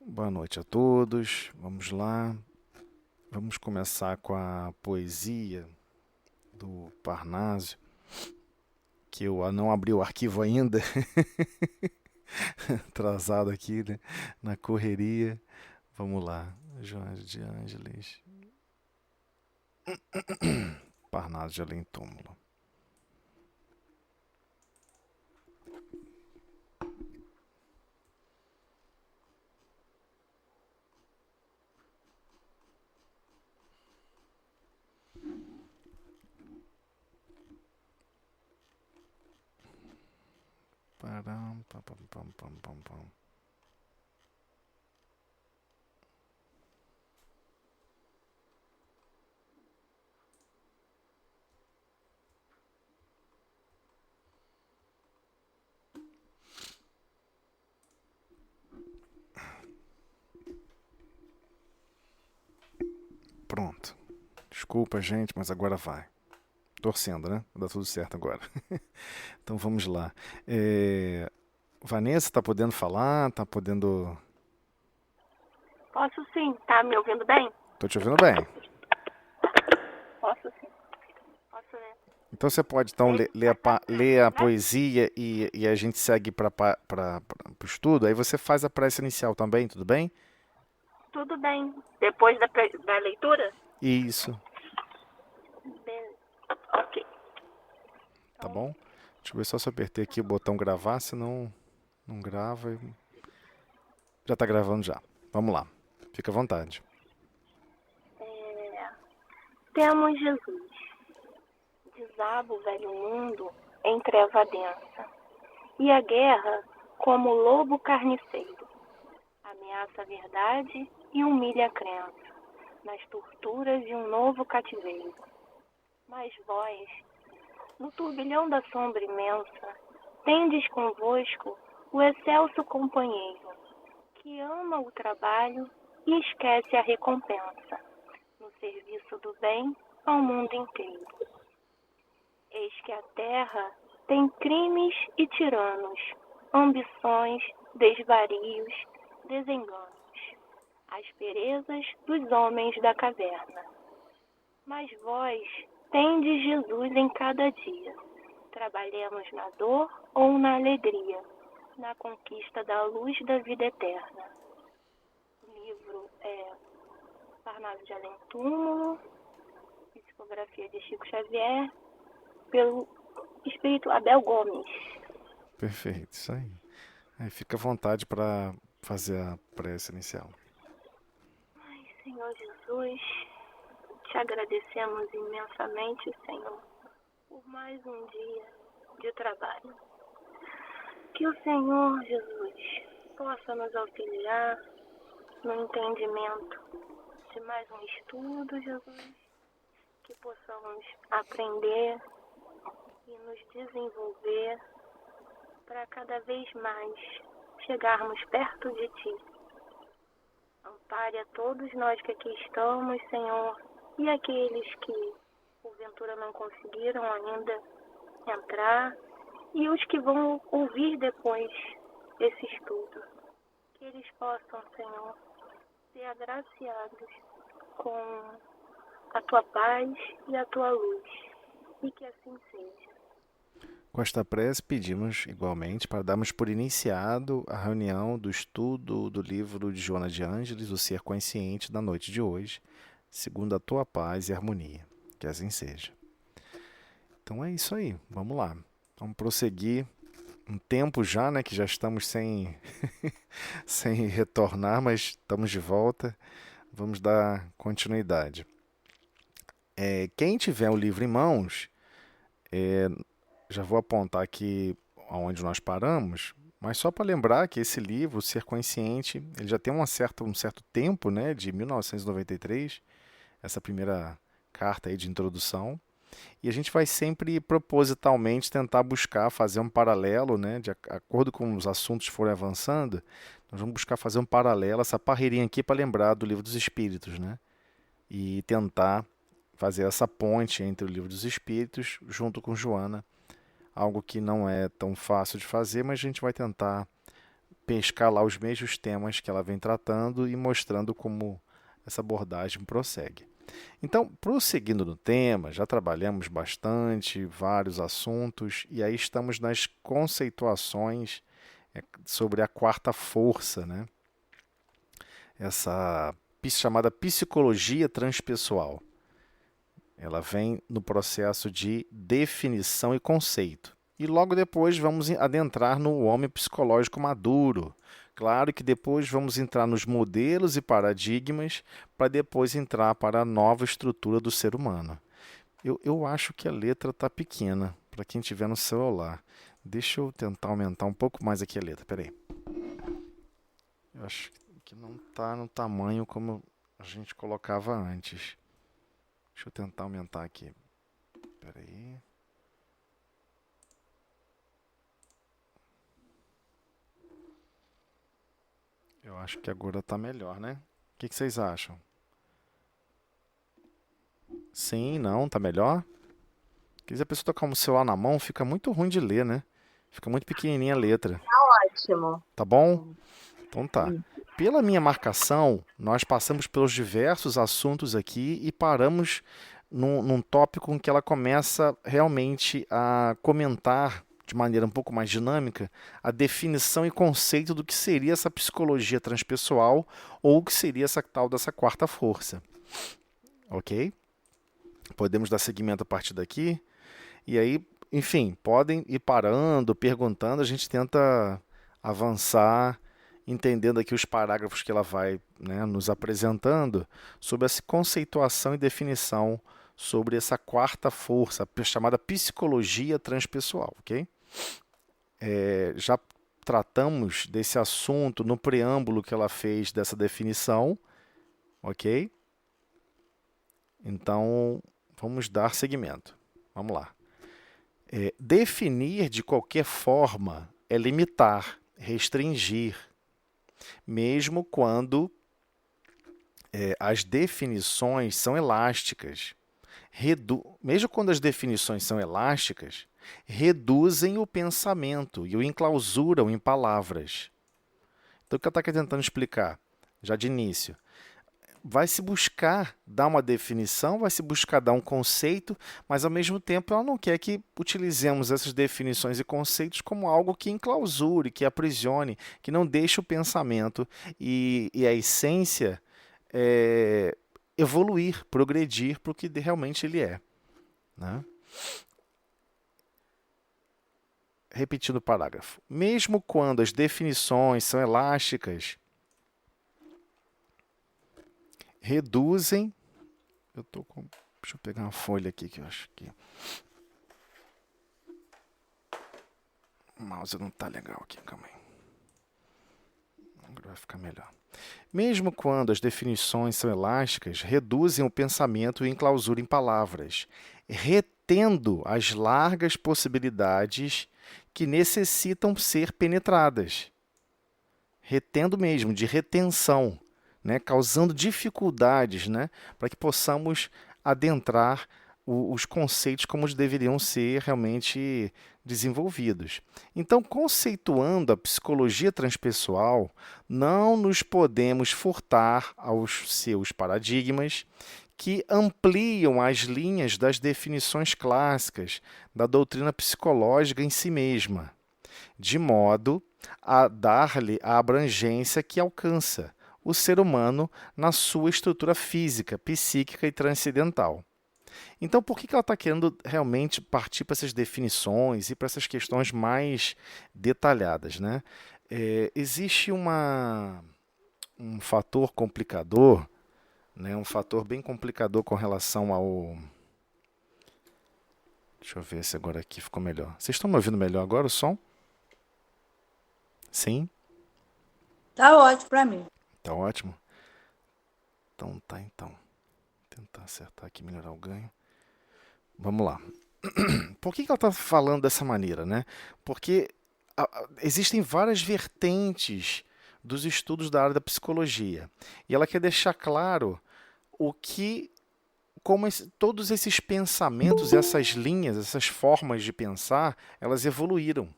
Boa noite a todos. Vamos lá. Vamos começar com a poesia do Parnásio, que eu não abri o arquivo ainda, atrasado aqui, né? Na correria. Vamos lá. Jorge de Ângeles, Parnásio de Além Túmulo. Param, pam, pam, pam, pam, pam, pam. Pronto. Desculpa, gente, mas agora vai. Torcendo, né? Vai dar tudo certo agora. Então vamos lá. Vanessa, tá podendo falar? Tá podendo. Posso sim, tá me ouvindo bem? Tô te ouvindo bem. Posso sim. Posso ler. Então você pode então ler a poesia e a gente segue para o estudo. Aí você faz a prece inicial também, tudo bem? Tudo bem. Depois da leitura? Isso, Beleza. Ok. tá Então, bom? Deixa eu ver só se eu apertei aqui o botão gravar, senão não grava. Já tá gravando já. Vamos lá. Fica à vontade. temos Jesus. Desaba o velho mundo em treva densa. E a guerra, como lobo carniceiro, ameaça a verdade e humilha a crença, nas torturas de um novo cativeiro. Mas vós, no turbilhão da sombra imensa, tendes convosco o excelso companheiro, que ama o trabalho e esquece a recompensa, no serviço do bem ao mundo inteiro. Eis que a terra tem crimes e tiranos, ambições, desvarios, desenganos, asperezas dos homens da caverna. Mas vós tendes Jesus em cada dia. Trabalhemos na dor ou na alegria, na conquista da luz da vida eterna. O livro é Parnaso de Além Túmulo, psicografia de Chico Xavier, pelo espírito Abel Gomes. Perfeito, isso aí. Aí fica à vontade para fazer a prece inicial. Ai, Senhor Jesus, te agradecemos imensamente, Senhor, por mais um dia de trabalho. Que o Senhor Jesus possa nos auxiliar no entendimento de mais um estudo, Jesus, que possamos aprender e nos desenvolver para cada vez mais chegarmos perto de Ti. Ampare a todos nós que aqui estamos, Senhor, e aqueles que porventura não conseguiram ainda entrar, e os que vão ouvir depois esse estudo. Que eles possam, Senhor, ser agraciados com a Tua paz e a Tua luz. E que assim seja. Com esta prece, pedimos igualmente para darmos por iniciado a reunião do estudo do livro de Joana de Ângeles, O Ser Consciente, da noite de hoje, segundo a tua paz e harmonia. Que assim seja. Então é isso aí, vamos lá. Vamos prosseguir. Um tempo já, né, que já estamos sem, sem retornar, mas estamos de volta. Vamos dar continuidade. Quem tiver o livro em mãos, já vou apontar aqui aonde nós paramos, mas só para lembrar que esse livro, O Ser Consciente, ele já tem um certo tempo, né, de 1993, essa primeira carta aí de introdução, e a gente vai sempre propositalmente tentar buscar fazer um paralelo, né, de acordo com os assuntos forem avançando, nós vamos buscar fazer um paralelo, essa parreirinha aqui para lembrar do Livro dos Espíritos, né, e tentar fazer essa ponte entre o Livro dos Espíritos junto com Joana, algo que não é tão fácil de fazer, mas a gente vai tentar pescar lá os mesmos temas que ela vem tratando e mostrando como essa abordagem prossegue. Então, prosseguindo no tema, já trabalhamos bastante, vários assuntos, e aí estamos nas conceituações sobre a quarta força, né? Essa chamada psicologia transpessoal. Ela vem no processo de definição e conceito. E logo depois vamos adentrar no homem psicológico maduro. Claro que depois vamos entrar nos modelos e paradigmas para depois entrar para a nova estrutura do ser humano. Eu acho que a letra está pequena para quem tiver no celular. Deixa eu tentar aumentar um pouco mais aqui a letra. Espera aí. Eu acho que não está no tamanho como a gente colocava antes. Deixa eu tentar aumentar aqui. Espera aí. Eu acho que agora está melhor, né? O que vocês acham? Sim, não, tá melhor? Porque se a pessoa tocar o celular na mão, fica muito ruim de ler, né? Fica muito pequenininha a letra. Ótimo. Tá bom? Então tá. Pela minha marcação, nós passamos pelos diversos assuntos aqui e paramos num tópico em que ela começa realmente a comentar de maneira um pouco mais dinâmica a definição e conceito do que seria essa psicologia transpessoal ou o que seria essa tal dessa quarta força. Ok? Podemos dar seguimento a partir daqui. E aí, enfim, podem ir parando, perguntando, a gente tenta avançar, entendendo aqui os parágrafos que ela vai, né, nos apresentando sobre essa conceituação e definição sobre essa quarta força, chamada psicologia transpessoal, ok? Já tratamos desse assunto no preâmbulo que ela fez dessa definição, ok? Então, vamos dar seguimento. Vamos lá. Definir de qualquer forma é limitar, restringir, mesmo quando as definições são elásticas. Mesmo quando as definições são elásticas, reduzem o pensamento e o enclausuram em palavras. Então, o que eu estou tentando explicar, já de início, vai se buscar dar uma definição, vai se buscar dar um conceito, mas, ao mesmo tempo, ela não quer que utilizemos essas definições e conceitos como algo que enclausure, que aprisione, que não deixe o pensamento e a essência evoluir, progredir para o que realmente ele é. Né? Repetindo o parágrafo. Mesmo quando as definições são elásticas, reduzem... Deixa eu pegar uma folha aqui que eu acho que... O mouse não está legal aqui, calma aí. Agora vai ficar melhor. Mesmo quando as definições são elásticas, reduzem o pensamento e enclausuram em palavras, retendo as largas possibilidades que necessitam ser penetradas. Retendo mesmo, de retenção, né? Causando dificuldades, né? Para que possamos adentrar os conceitos como eles deveriam ser realmente desenvolvidos. Então, conceituando a psicologia transpessoal, não nos podemos furtar aos seus paradigmas que ampliam as linhas das definições clássicas da doutrina psicológica em si mesma, de modo a dar-lhe a abrangência que alcança o ser humano na sua estrutura física, psíquica e transcendental. Então, por que ela está querendo realmente partir para essas definições e para essas questões mais detalhadas, né? Existe um fator complicador, né? Um fator bem complicador com relação ao... Deixa eu ver se agora aqui ficou melhor. Vocês estão me ouvindo melhor agora, o som? Sim? Tá ótimo para mim. Tá ótimo? Então tá, então. Vou tentar acertar aqui, melhorar o ganho. Vamos lá. Por que ela está falando dessa maneira, né? Porque existem várias vertentes dos estudos da área da psicologia. E ela quer deixar claro como todos esses pensamentos, essas linhas, essas formas de pensar, elas evoluíram,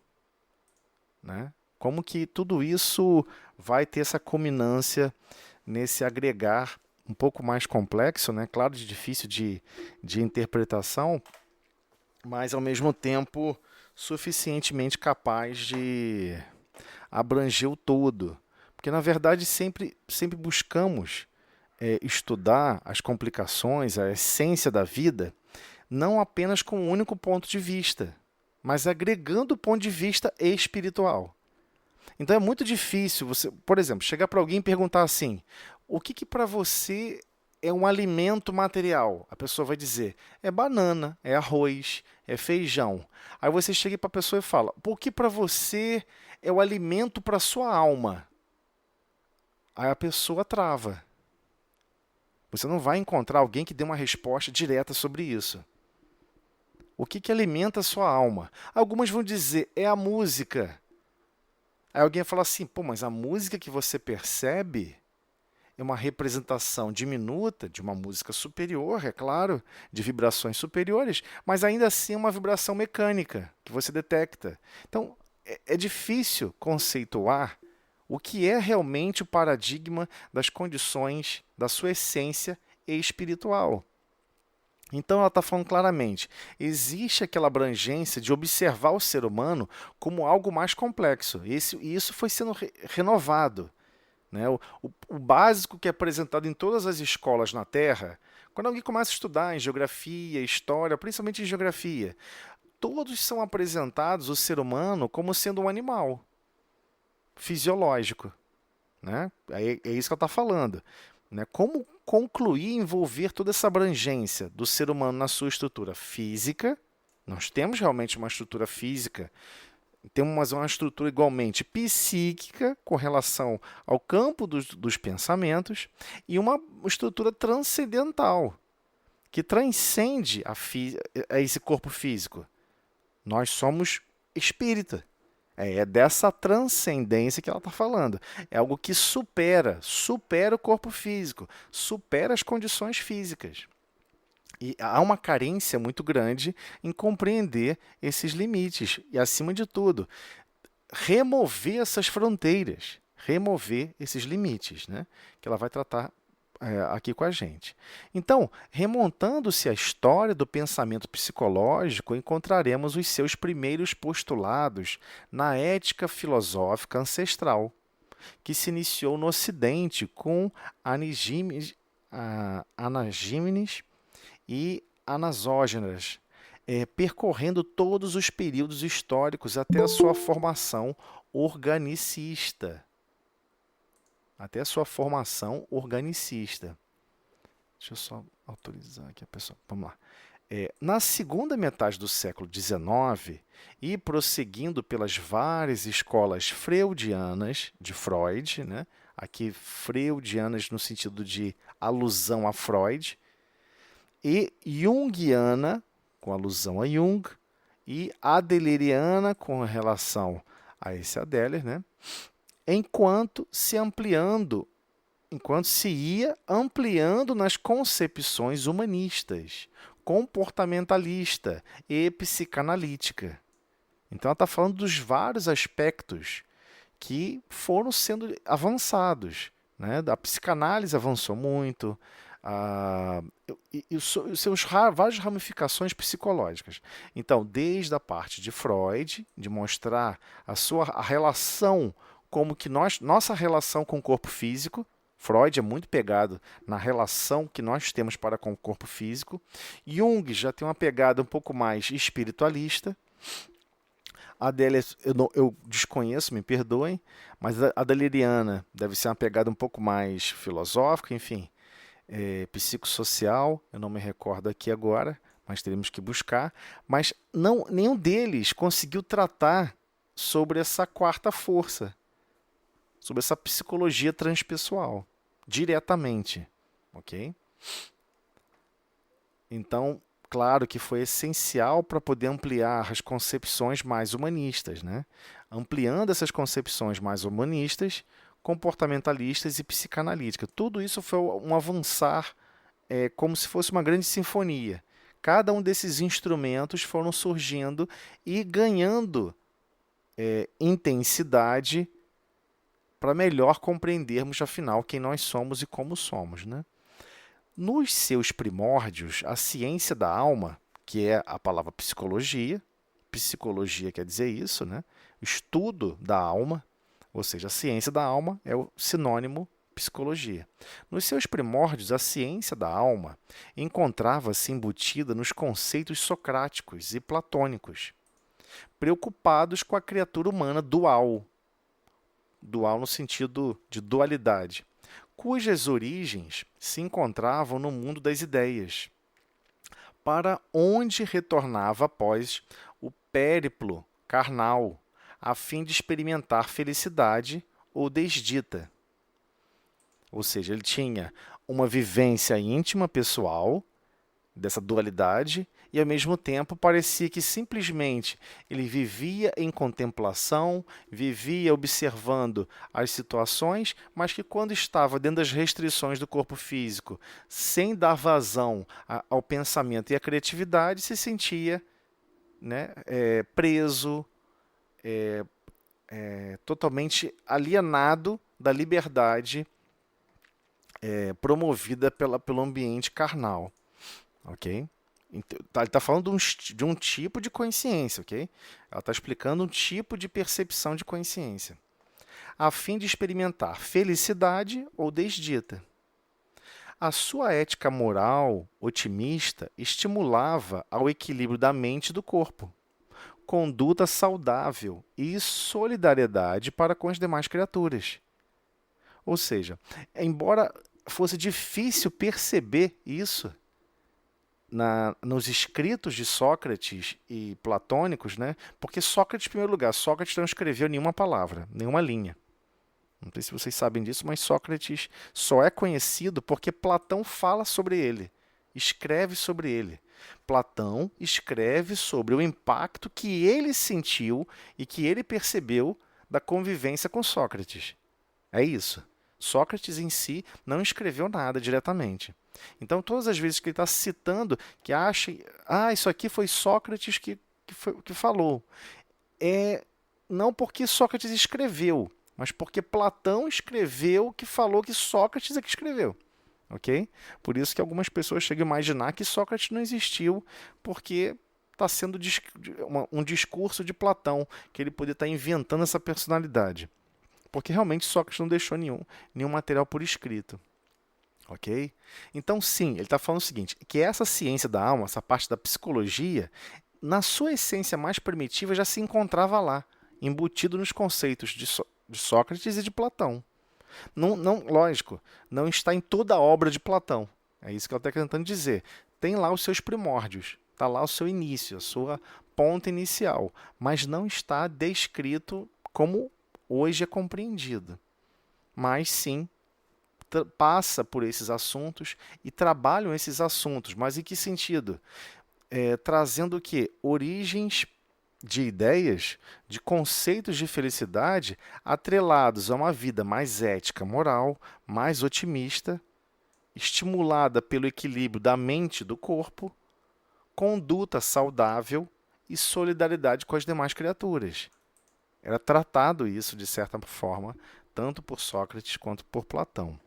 né? Como que tudo isso vai ter essa culminância nesse agregar um pouco mais complexo, né? Claro, difícil de interpretação, mas ao mesmo tempo suficientemente capaz de abranger o todo. Porque, na verdade, sempre buscamos estudar as complicações, a essência da vida, não apenas com um único ponto de vista, mas agregando o ponto de vista espiritual. Então é muito difícil você, por exemplo, chegar para alguém e perguntar assim: o que para você é um alimento material? A pessoa vai dizer: é banana, é arroz, é feijão. Aí você chega para a pessoa e fala: o que para você é o alimento para a sua alma? Aí a pessoa trava. Você não vai encontrar alguém que dê uma resposta direta sobre isso. O que alimenta a sua alma? Algumas vão dizer: é a música. Aí alguém vai falar assim: pô, mas a música que você percebe é uma representação diminuta de uma música superior, é claro, de vibrações superiores, mas ainda assim é uma vibração mecânica que você detecta. Então, é difícil conceituar o que é realmente o paradigma das condições da sua essência espiritual. Então ela está falando claramente, existe aquela abrangência de observar o ser humano como algo mais complexo. E isso foi sendo renovado. Né? O básico que é apresentado em todas as escolas na Terra, quando alguém começa a estudar em geografia, história, principalmente em geografia, todos são apresentados o ser humano como sendo um animal fisiológico. Né? É isso que ela está falando. Né? Como concluir e envolver toda essa abrangência do ser humano na sua estrutura física? Nós temos realmente uma estrutura física, temos uma estrutura igualmente psíquica com relação ao campo dos pensamentos e uma estrutura transcendental que transcende a esse corpo físico. Nós somos espírita. É dessa transcendência que ela está falando. É algo que supera o corpo físico, supera as condições físicas. E há uma carência muito grande em compreender esses limites. E, acima de tudo, remover essas fronteiras, remover esses limites, né? Que ela vai tratar aqui com a gente. Então, remontando-se à história do pensamento psicológico, encontraremos os seus primeiros postulados na ética filosófica ancestral, que se iniciou no Ocidente com Anagímenes e Anasógenas, percorrendo todos os períodos históricos até a sua formação organicista. Até a sua formação organicista. Deixa eu só autorizar aqui a pessoa. Vamos lá. Na segunda metade do século XIX, e prosseguindo pelas várias escolas freudianas de Freud, né? Aqui freudianas no sentido de alusão a Freud, e junguiana, com alusão a Jung, e adeleriana, com relação a esse Adler, né? Enquanto se ia ampliando nas concepções humanistas, comportamentalista e psicanalítica. Então ela está falando dos vários aspectos que foram sendo avançados. Né? A psicanálise avançou muito, e seus várias ramificações psicológicas. Então, desde a parte de Freud, de mostrar a relação, como que nossa relação com o corpo físico, Freud é muito pegado na relação que nós temos para com o corpo físico. Jung já tem uma pegada um pouco mais espiritualista. A Adélia, eu desconheço, me perdoem, mas a adleriana deve ser uma pegada um pouco mais filosófica, enfim, psicossocial, eu não me recordo aqui agora, mas teremos que buscar. Mas nenhum deles conseguiu tratar sobre essa quarta força, sobre essa psicologia transpessoal, diretamente, ok? Então, claro que foi essencial para poder ampliar as concepções mais humanistas, né? Ampliando essas concepções mais humanistas, comportamentalistas e psicanalíticas. Tudo isso foi um avançar, como se fosse uma grande sinfonia. Cada um desses instrumentos foram surgindo e ganhando intensidade para melhor compreendermos, afinal, quem nós somos e como somos, né? Nos seus primórdios, a ciência da alma, que é a palavra psicologia quer dizer isso, né? Estudo da alma, ou seja, a ciência da alma é o sinônimo psicologia. Nos seus primórdios, a ciência da alma encontrava-se embutida nos conceitos socráticos e platônicos, preocupados com a criatura humana dual no sentido de dualidade, cujas origens se encontravam no mundo das ideias, para onde retornava após o périplo carnal, a fim de experimentar felicidade ou desdita. Ou seja, ele tinha uma vivência íntima, pessoal, dessa dualidade, e ao mesmo tempo parecia que simplesmente ele vivia em contemplação, vivia observando as situações, mas que quando estava dentro das restrições do corpo físico, sem dar vazão ao pensamento e à criatividade, se sentia, né, preso, totalmente alienado da liberdade promovida pelo ambiente carnal. Ok? Então, ele está falando de um tipo de consciência, ok? Ela está explicando um tipo de percepção de consciência, a fim de experimentar felicidade ou desdita. A sua ética moral otimista estimulava ao equilíbrio da mente e do corpo, conduta saudável e solidariedade para com as demais criaturas. Ou seja, embora fosse difícil perceber isso nos escritos de Sócrates e platônicos, né? Porque Sócrates, em primeiro lugar, Sócrates não escreveu nenhuma palavra, nenhuma linha. Não sei se vocês sabem disso, mas Sócrates só é conhecido porque Platão fala sobre ele, escreve sobre ele. Platão escreve sobre o impacto que ele sentiu e que ele percebeu da convivência com Sócrates. É isso. Sócrates em si não escreveu nada diretamente. Então, todas as vezes que ele está citando, que acha, isso aqui foi Sócrates que falou, não porque Sócrates escreveu, mas porque Platão escreveu que falou que Sócrates é que escreveu. Ok? Por isso que algumas pessoas chegam a imaginar que Sócrates não existiu, porque está sendo um discurso de Platão, que ele poderia estar inventando essa personalidade. Porque realmente Sócrates não deixou nenhum material por escrito. Ok? Então, sim, ele está falando o seguinte, que essa ciência da alma, essa parte da psicologia, na sua essência mais primitiva, já se encontrava lá, embutido nos conceitos de Sócrates e de Platão. Lógico, não está em toda a obra de Platão. É isso que ele está tentando dizer. Tem lá os seus primórdios, está lá o seu início, a sua ponta inicial, mas não está descrito como hoje é compreendido. Mas sim, passa por esses assuntos e trabalham esses assuntos. Mas em que sentido? Trazendo o quê? Origens de ideias, de conceitos de felicidade atrelados a uma vida mais ética, moral, mais otimista, estimulada pelo equilíbrio da mente e do corpo, conduta saudável e solidariedade com as demais criaturas. Era tratado isso, de certa forma, tanto por Sócrates quanto por Platão.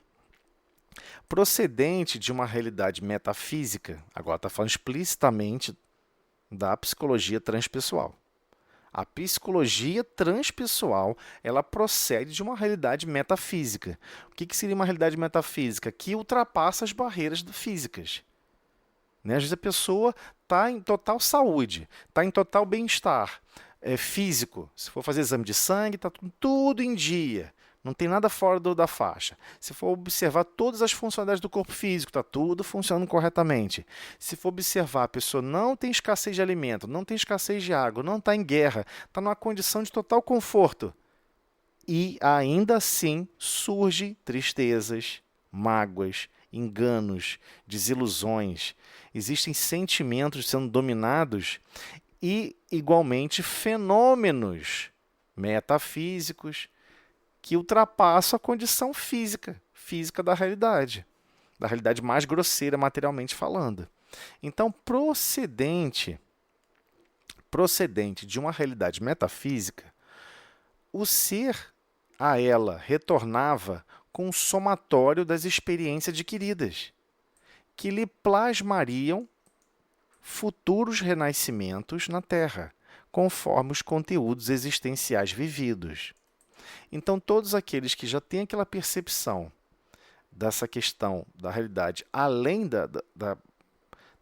Procedente de uma realidade metafísica, agora está falando explicitamente da psicologia transpessoal. A psicologia transpessoal, ela procede de uma realidade metafísica. O que seria uma realidade metafísica? Que ultrapassa as barreiras físicas. Né? Às vezes a pessoa está em total saúde, está em total bem-estar físico. Se for fazer exame de sangue, está tudo em dia. Não tem nada fora da faixa. Se for observar todas as funcionalidades do corpo físico, está tudo funcionando corretamente. Se for observar, a pessoa não tem escassez de alimento, não tem escassez de água, não está em guerra, está numa condição de total conforto. E ainda assim surgem tristezas, mágoas, enganos, desilusões. Existem sentimentos sendo dominados e, igualmente, fenômenos metafísicos que ultrapassam a condição física da realidade mais grosseira, materialmente falando. Então, procedente de uma realidade metafísica, o ser a ela retornava com o somatório das experiências adquiridas, que lhe plasmariam futuros renascimentos na Terra, conforme os conteúdos existenciais vividos. Então, todos aqueles que já têm aquela percepção dessa questão da realidade, além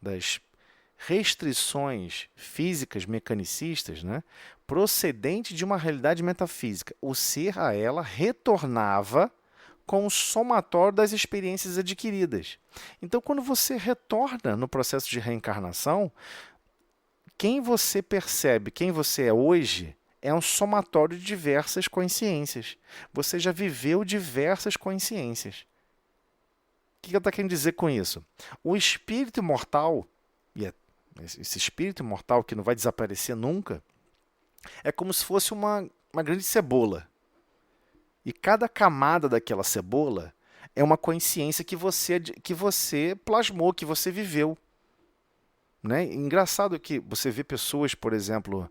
das restrições físicas mecanicistas, né, procedente de uma realidade metafísica, o ser a ela retornava com o somatório das experiências adquiridas. Então, quando você retorna no processo de reencarnação, quem você percebe, quem você é hoje, é um somatório de diversas consciências. Você já viveu diversas consciências. O que ela está querendo dizer com isso? O espírito imortal, e esse espírito imortal que não vai desaparecer nunca, é como se fosse uma grande cebola. E cada camada daquela cebola é uma consciência que você plasmou, que você viveu. Né? Engraçado que você vê pessoas, por exemplo,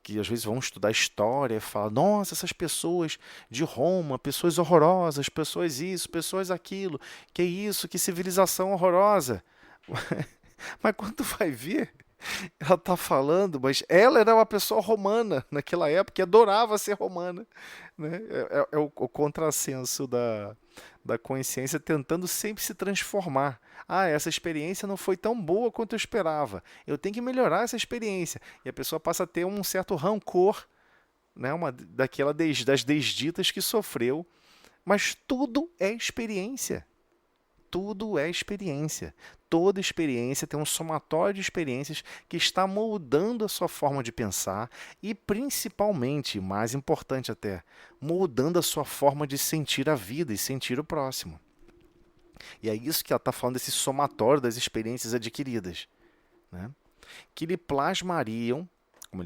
que às vezes vão estudar história e falam, nossa, essas pessoas de Roma, pessoas horrorosas, pessoas isso, pessoas aquilo, que isso, que civilização horrorosa. Mas quando tu vai ver, ela está falando, mas ela era uma pessoa romana naquela época e adorava ser romana. Né? É o contrassenso da consciência tentando sempre se transformar. Ah, essa experiência não foi tão boa quanto eu esperava. Eu tenho que melhorar essa experiência. E a pessoa passa a ter um certo rancor, né? Das desditas que sofreu. Mas tudo é experiência. Tudo é experiência. Toda experiência tem um somatório de experiências que está moldando a sua forma de pensar e, principalmente, mais importante até, moldando a sua forma de sentir a vida e sentir o próximo. E é isso que ela está falando, desse somatório das experiências adquiridas, né? Que lhe plasmariam,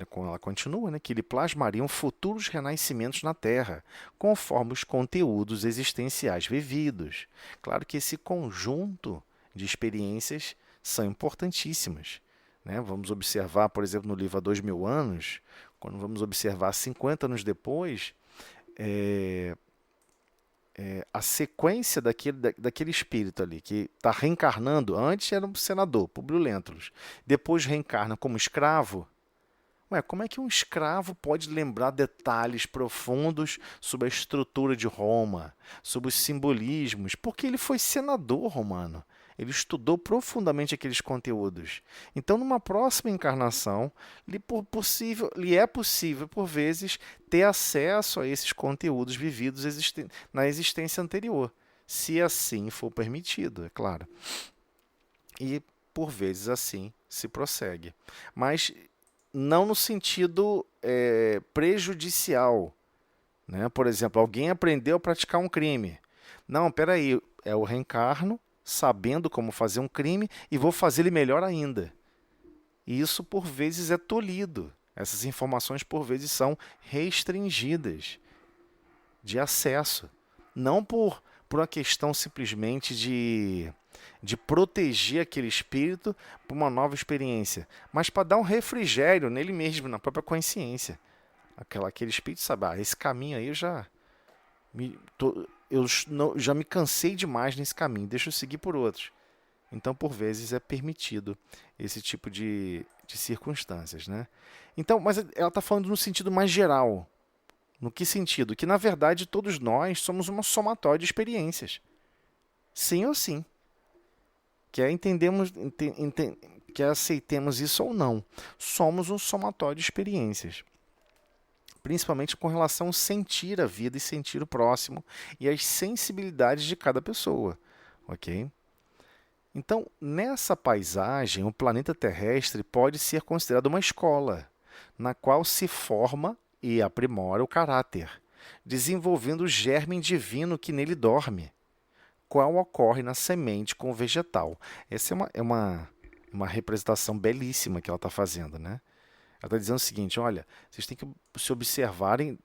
como ela continua, né? Que lhe plasmariam futuros renascimentos na Terra, conforme os conteúdos existenciais vividos. Claro que esse conjunto de experiências são importantíssimas. Né? Vamos observar, por exemplo, no livro Há 2000 anos, quando vamos observar 50 anos depois, a sequência daquele espírito ali, que está reencarnando, antes era um senador, Públio Lentulus, depois reencarna como escravo. Ué, como é que um escravo pode lembrar detalhes profundos sobre a estrutura de Roma, sobre os simbolismos? Porque ele foi senador romano. Ele estudou profundamente aqueles conteúdos. Então, numa próxima encarnação, lhe é possível, por vezes, ter acesso a esses conteúdos vividos na existência anterior, se assim for permitido, é claro. E, por vezes, assim se prossegue. Mas não no sentido prejudicial. Né? Por exemplo, alguém aprendeu a praticar um crime. Não, peraí, eu reencarno sabendo como fazer um crime e vou fazer ele melhor ainda. E isso, por vezes, é tolhido. Essas informações, por vezes, são restringidas de acesso. Não por uma questão simplesmente de proteger aquele espírito para uma nova experiência, mas para dar um refrigério nele mesmo, na própria consciência. Aquele espírito sabe, esse caminho aí eu já me cansei demais nesse caminho, deixa eu seguir por outros. Então, por vezes, é permitido esse tipo de circunstâncias. Né? Então, mas ela está falando no sentido mais geral. No que sentido? Que, na verdade, todos nós somos uma somatória de experiências. Sim ou sim. Quer aceitemos isso ou não. Somos um somatório de experiências. Principalmente com relação a sentir a vida e sentir o próximo e as sensibilidades de cada pessoa. Ok? Então, nessa paisagem, o planeta terrestre pode ser considerado uma escola, na qual se forma e aprimora o caráter, desenvolvendo o germe divino que nele dorme, qual ocorre na semente com o vegetal. Essa é uma representação belíssima que ela está fazendo, né? Ela está dizendo o seguinte, olha, vocês têm que se observarem,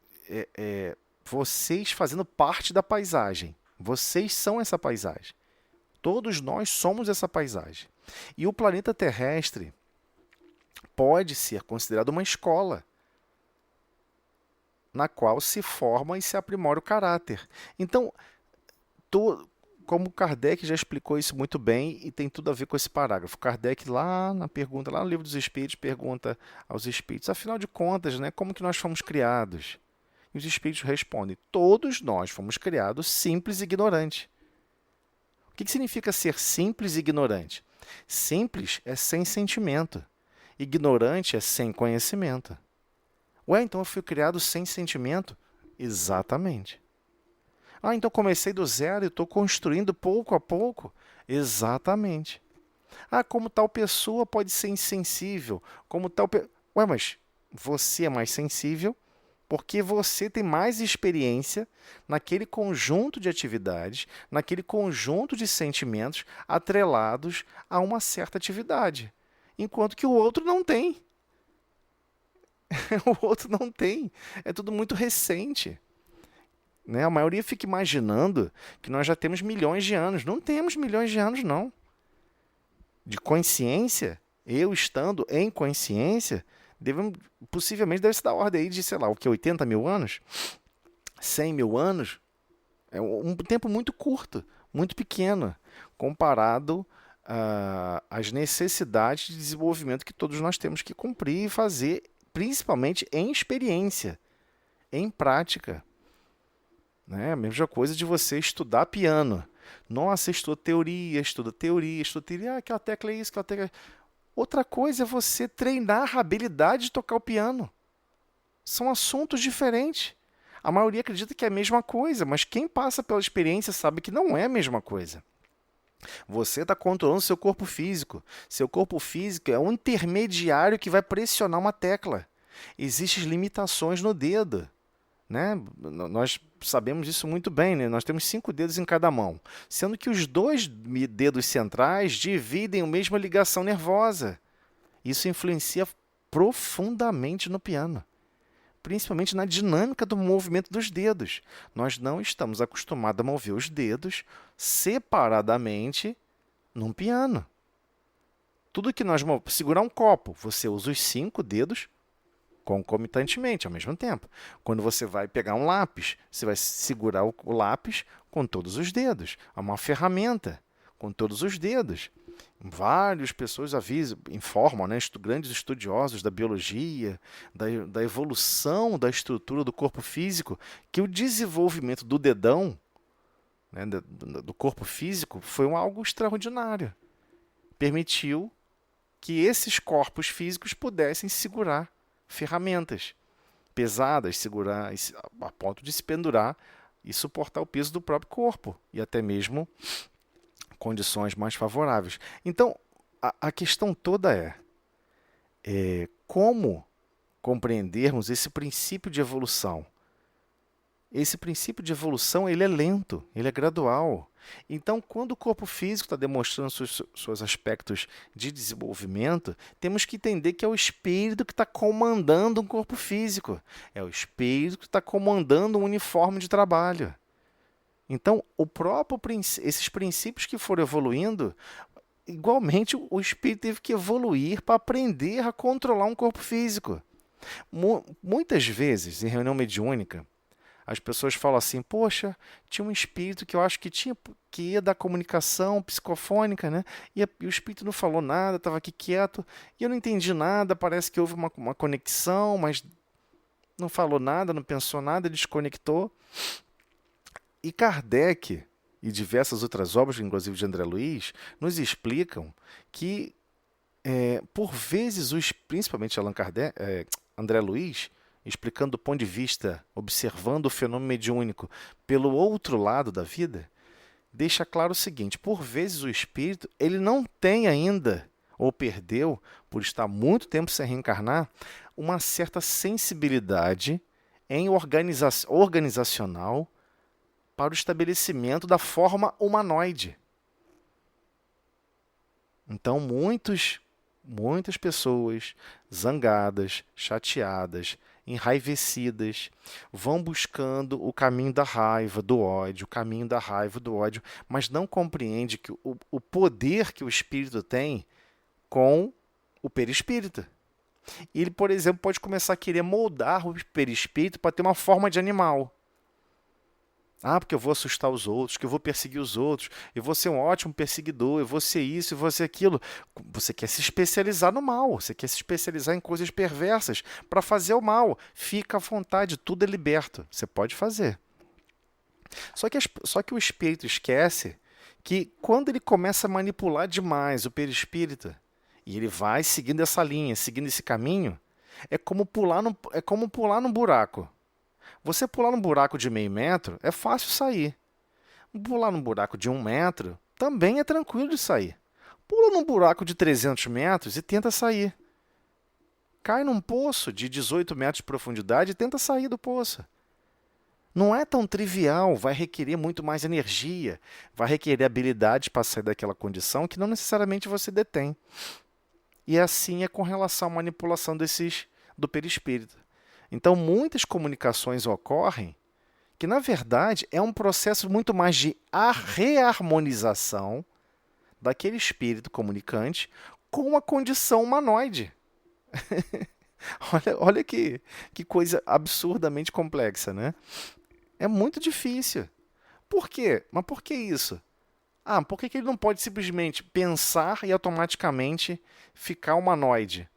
vocês fazendo parte da paisagem. Vocês são essa paisagem. Todos nós somos essa paisagem. E o planeta terrestre pode ser considerado uma escola, na qual se forma e se aprimora o caráter. Então, como Kardec já explicou isso muito bem e tem tudo a ver com esse parágrafo. Kardec lá lá no Livro dos Espíritos, pergunta aos espíritos, afinal de contas, né, como que nós fomos criados? E os espíritos respondem, todos nós fomos criados simples e ignorantes. O que significa ser simples e ignorante? Simples é sem sentimento. Ignorante é sem conhecimento. Ué, então eu fui criado sem sentimento? Exatamente. Ah, então comecei do zero e estou construindo pouco a pouco? Exatamente. Ah, como tal pessoa pode ser insensível? Ué, mas você é mais sensível porque você tem mais experiência naquele conjunto de atividades, naquele conjunto de sentimentos atrelados a uma certa atividade, enquanto que o outro não tem. O outro não tem. É tudo muito recente. Né? A maioria fica imaginando que nós já temos milhões de anos. Não temos milhões de anos, não. De consciência, eu estando em consciência, possivelmente deve ser da ordem aí de, sei lá, o que, 80 mil anos? 100 mil anos? É um tempo muito curto, muito pequeno, comparado às necessidades de desenvolvimento que todos nós temos que cumprir e fazer, principalmente em experiência, em prática. Né? A mesma coisa de você estudar piano. Nossa, estuda teoria. Ah, aquela tecla é isso, aquela tecla é... Outra coisa é você treinar a habilidade de tocar o piano. São assuntos diferentes. A maioria acredita que é a mesma coisa, mas quem passa pela experiência sabe que não é a mesma coisa. Você está controlando seu corpo físico. Seu corpo físico é um intermediário que vai pressionar uma tecla. Existem limitações no dedo. Né? Nós sabemos isso muito bem, né? Nós temos 5 dedos em cada mão, sendo que os 2 dedos centrais dividem a mesma ligação nervosa. Isso influencia profundamente no piano, principalmente na dinâmica do movimento dos dedos. Nós não estamos acostumados a mover os dedos separadamente num piano. Tudo que nós segurar um copo, você usa os 5 dedos concomitantemente, ao mesmo tempo. Quando você vai pegar um lápis, você vai segurar o lápis com todos os dedos. É uma ferramenta com todos os dedos. Várias pessoas informam, né, grandes estudiosos da biologia, da evolução da estrutura do corpo físico, que o desenvolvimento do dedão, né, do corpo físico, foi algo extraordinário. Permitiu que esses corpos físicos pudessem segurar ferramentas pesadas, segurar a ponto de se pendurar e suportar o peso do próprio corpo e até mesmo condições mais favoráveis. Então, a questão toda é como compreendermos esse princípio de evolução. Esse princípio de evolução ele é lento, ele é gradual. Então, quando o corpo físico está demonstrando seus aspectos de desenvolvimento, temos que entender que é o espírito que está comandando um corpo físico. É o espírito que está comandando um uniforme de trabalho. Então, esses princípios que foram evoluindo, igualmente o espírito teve que evoluir para aprender a controlar um corpo físico. Muitas vezes, em reunião mediúnica, as pessoas falam assim, poxa, tinha um espírito que eu acho que ia dar comunicação psicofônica, né? E o espírito não falou nada, estava aqui quieto, e eu não entendi nada, parece que houve uma conexão, mas não falou nada, não pensou nada, desconectou. E Kardec e diversas outras obras, inclusive de André Luiz, nos explicam que, por vezes, principalmente André Luiz, explicando do ponto de vista, observando o fenômeno mediúnico pelo outro lado da vida, deixa claro o seguinte, por vezes o espírito ele não tem ainda, ou perdeu, por estar muito tempo sem reencarnar, uma certa sensibilidade organizacional para o estabelecimento da forma humanoide. Então, muitas pessoas zangadas, chateadas, enraivecidas, vão buscando o caminho da raiva, do ódio, mas não compreende que o poder que o espírito tem com o perispírito. E ele, por exemplo, pode começar a querer moldar o perispírito para ter uma forma de animal. Ah, porque eu vou assustar os outros, que eu vou perseguir os outros, eu vou ser um ótimo perseguidor, eu vou ser isso, eu vou ser aquilo. Você quer se especializar no mal, você quer se especializar em coisas perversas para fazer o mal. Fica à vontade, tudo é liberto. Você pode fazer. Só que o espírito esquece que quando ele começa a manipular demais o perispírito, e ele vai seguindo essa linha, seguindo esse caminho, é como pular num buraco. Você pular num buraco de meio metro é fácil sair. Pular num buraco de 1 metro também é tranquilo de sair. Pula num buraco de 300 metros e tenta sair. Cai num poço de 18 metros de profundidade e tenta sair do poço. Não é tão trivial, vai requerer muito mais energia, vai requerer habilidades para sair daquela condição que não necessariamente você detém. E assim é com relação à manipulação do perispírito. Então, muitas comunicações ocorrem que, na verdade, é um processo muito mais de reharmonização daquele espírito comunicante com a condição humanoide. Olha que coisa absurdamente complexa, né? É muito difícil. Por quê? Mas por que isso? Ah, por que ele não pode simplesmente pensar e automaticamente ficar humanoide?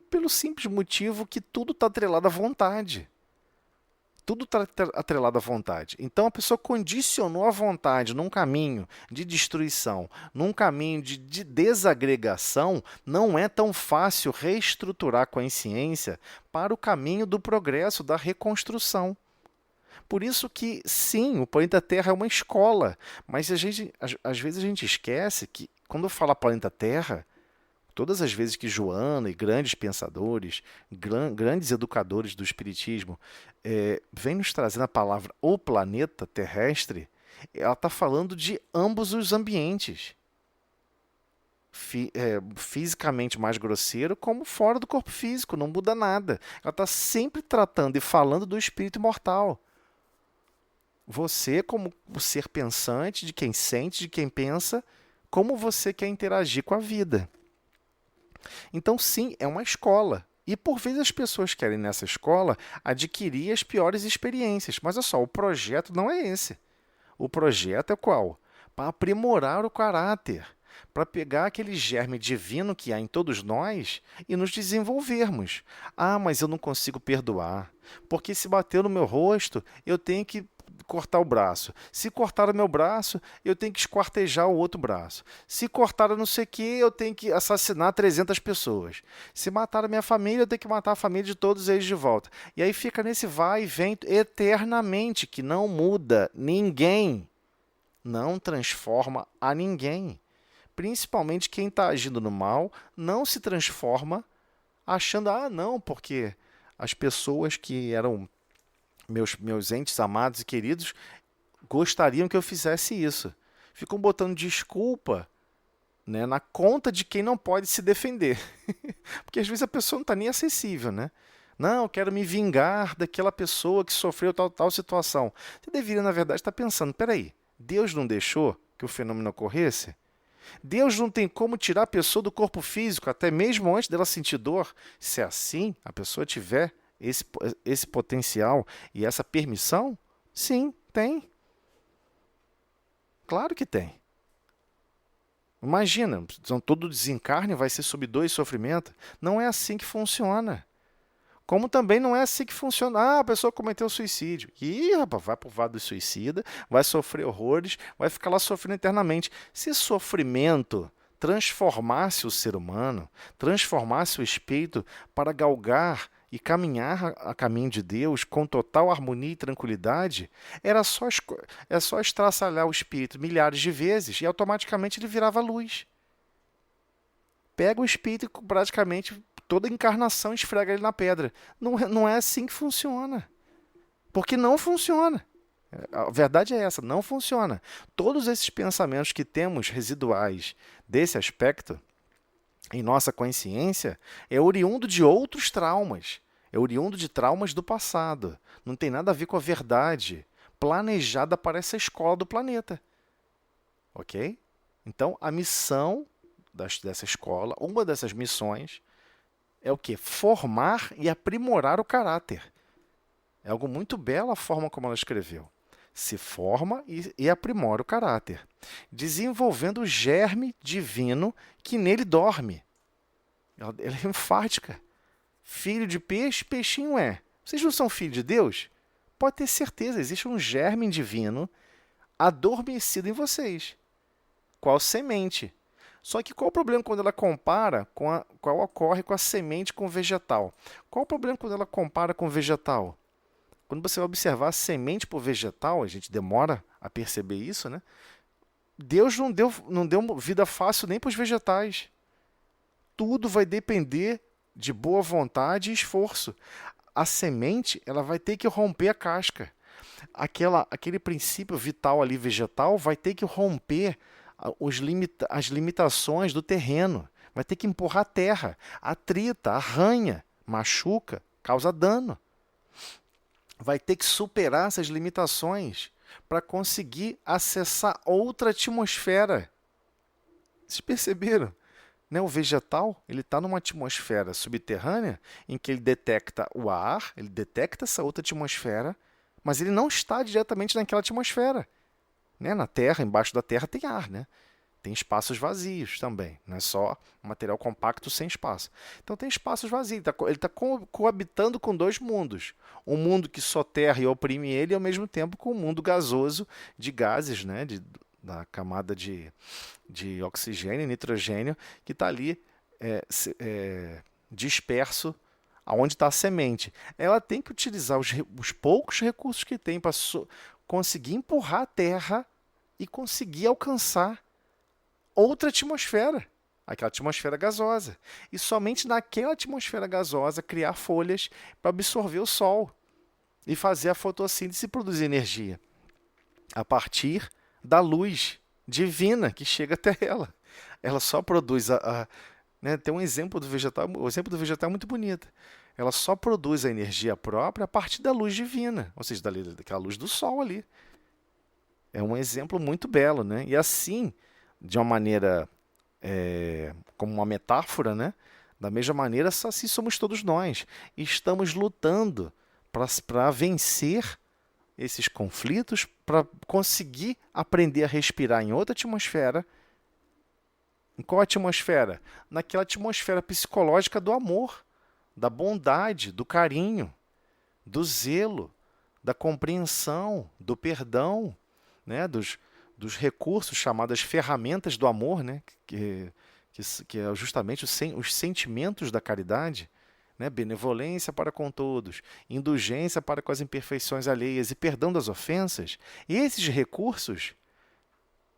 Pelo simples motivo que tudo está atrelado à vontade. Tudo está atrelado à vontade. Então a pessoa condicionou a vontade num caminho de destruição, num caminho de desagregação. Não é tão fácil reestruturar a consciência para o caminho do progresso, da reconstrução. Por isso que, sim, o planeta Terra é uma escola, mas às vezes a gente esquece que, quando fala planeta Terra, todas as vezes que Joana e grandes pensadores, grandes educadores do Espiritismo, vêm nos trazendo a palavra o planeta terrestre, ela está falando de ambos os ambientes. Fisicamente mais grosseiro, como fora do corpo físico, não muda nada. Ela está sempre tratando e falando do espírito imortal. Você, como o ser pensante, de quem sente, de quem pensa, como você quer interagir com a vida. Então, sim, é uma escola. E, por vezes, as pessoas querem, nessa escola, adquirir as piores experiências. Mas, olha só, o projeto não é esse. O projeto é qual? Para aprimorar o caráter, para pegar aquele germe divino que há em todos nós e nos desenvolvermos. Ah, mas eu não consigo perdoar, porque se bater no meu rosto, eu tenho que cortar o braço. Se cortar o meu braço, eu tenho que esquartejar o outro braço. Se cortar não sei o que, eu tenho que assassinar 300 pessoas. Se matar a minha família, eu tenho que matar a família de todos eles de volta. E aí fica nesse vai e vem eternamente, que não muda ninguém. Não transforma a ninguém. Principalmente quem está agindo no mal não se transforma achando, ah, não, porque as pessoas que eram meus entes amados e queridos gostariam que eu fizesse isso. Ficam botando desculpa, né, na conta de quem não pode se defender. Porque às vezes a pessoa não está nem acessível, né? Não, eu quero me vingar daquela pessoa que sofreu tal situação. Você deveria, na verdade, estar pensando, peraí, Deus não deixou que o fenômeno ocorresse? Deus não tem como tirar a pessoa do corpo físico, até mesmo antes dela sentir dor. Se é assim, a pessoa tiver esse potencial e essa permissão? Sim, tem. Claro que tem. Imagina, todo desencarne vai ser sob dor e sofrimento. Não é assim que funciona. Como também não é assim que funciona. Ah, a pessoa cometeu suicídio. Ih, rapaz, vai pro vado do suicida, vai sofrer horrores, vai ficar lá sofrendo eternamente. Se sofrimento transformasse o ser humano, transformasse o espírito para galgar e caminhar a caminho de Deus com total harmonia e tranquilidade, é só estraçalhar o espírito milhares de vezes e automaticamente ele virava luz. Pega o espírito e praticamente toda encarnação esfrega ele na pedra. Não é assim que funciona. Porque não funciona. A verdade é essa, não funciona. Todos esses pensamentos que temos residuais desse aspecto em nossa consciência é oriundo de outros traumas. É oriundo de traumas do passado. Não tem nada a ver com a verdade planejada para essa escola do planeta. Ok? Então, a missão dessa escola, uma dessas missões, é o quê? Formar e aprimorar o caráter. É algo muito belo a forma como ela escreveu. Se forma e aprimora o caráter, desenvolvendo o germe divino que nele dorme. Ela é enfática. Filho de peixe, peixinho é. Vocês não são filhos de Deus? Pode ter certeza, existe um germe divino adormecido em vocês. Qual semente? Só que qual o problema quando ela compara qual ocorre com a semente com o vegetal? Qual o problema quando ela compara com o vegetal? Quando você vai observar a semente por vegetal, a gente demora a perceber isso, né? Deus não deu vida fácil nem para os vegetais. Tudo vai depender de boa vontade e esforço. A semente, ela vai ter que romper a casca. Aquele princípio vital ali vegetal vai ter que romper as limitações do terreno. Vai ter que empurrar a terra, atrita, arranha, machuca, causa dano. Vai ter que superar essas limitações para conseguir acessar outra atmosfera. Vocês perceberam? Né? O vegetal ele está numa atmosfera subterrânea em que ele detecta o ar, ele detecta essa outra atmosfera, mas ele não está diretamente naquela atmosfera. Né? Na Terra, embaixo da Terra, tem ar, né? Tem espaços vazios também, não é só um material compacto sem espaço. Então tem espaços vazios, ele está coabitando com dois mundos. Um mundo que soterra e oprime ele, e ao mesmo tempo com um mundo gasoso de gases, né? Da camada de oxigênio e nitrogênio, que está ali disperso aonde está a semente. Ela tem que utilizar os poucos recursos que tem para conseguir empurrar a terra e conseguir alcançar outra atmosfera, aquela atmosfera gasosa. E somente naquela atmosfera gasosa criar folhas para absorver o sol e fazer a fotossíntese e produzir energia a partir da luz divina que chega até ela. Ela só produz né, tem um exemplo do vegetal, o exemplo do vegetal é muito bonito. Ela só produz a energia própria a partir da luz divina, ou seja, daquela luz do sol ali. É um exemplo muito belo, né? E assim, de uma maneira, como uma metáfora, né? Da mesma maneira, assim somos todos nós. E estamos lutando para vencer esses conflitos, para conseguir aprender a respirar em outra atmosfera. Em qual atmosfera? Naquela atmosfera psicológica do amor, da bondade, do carinho, do zelo, da compreensão, do perdão, né? dos recursos chamadas ferramentas do amor, né? que é justamente os sentimentos da caridade, né? Benevolência para com todos, indulgência para com as imperfeições alheias e perdão das ofensas. E esses recursos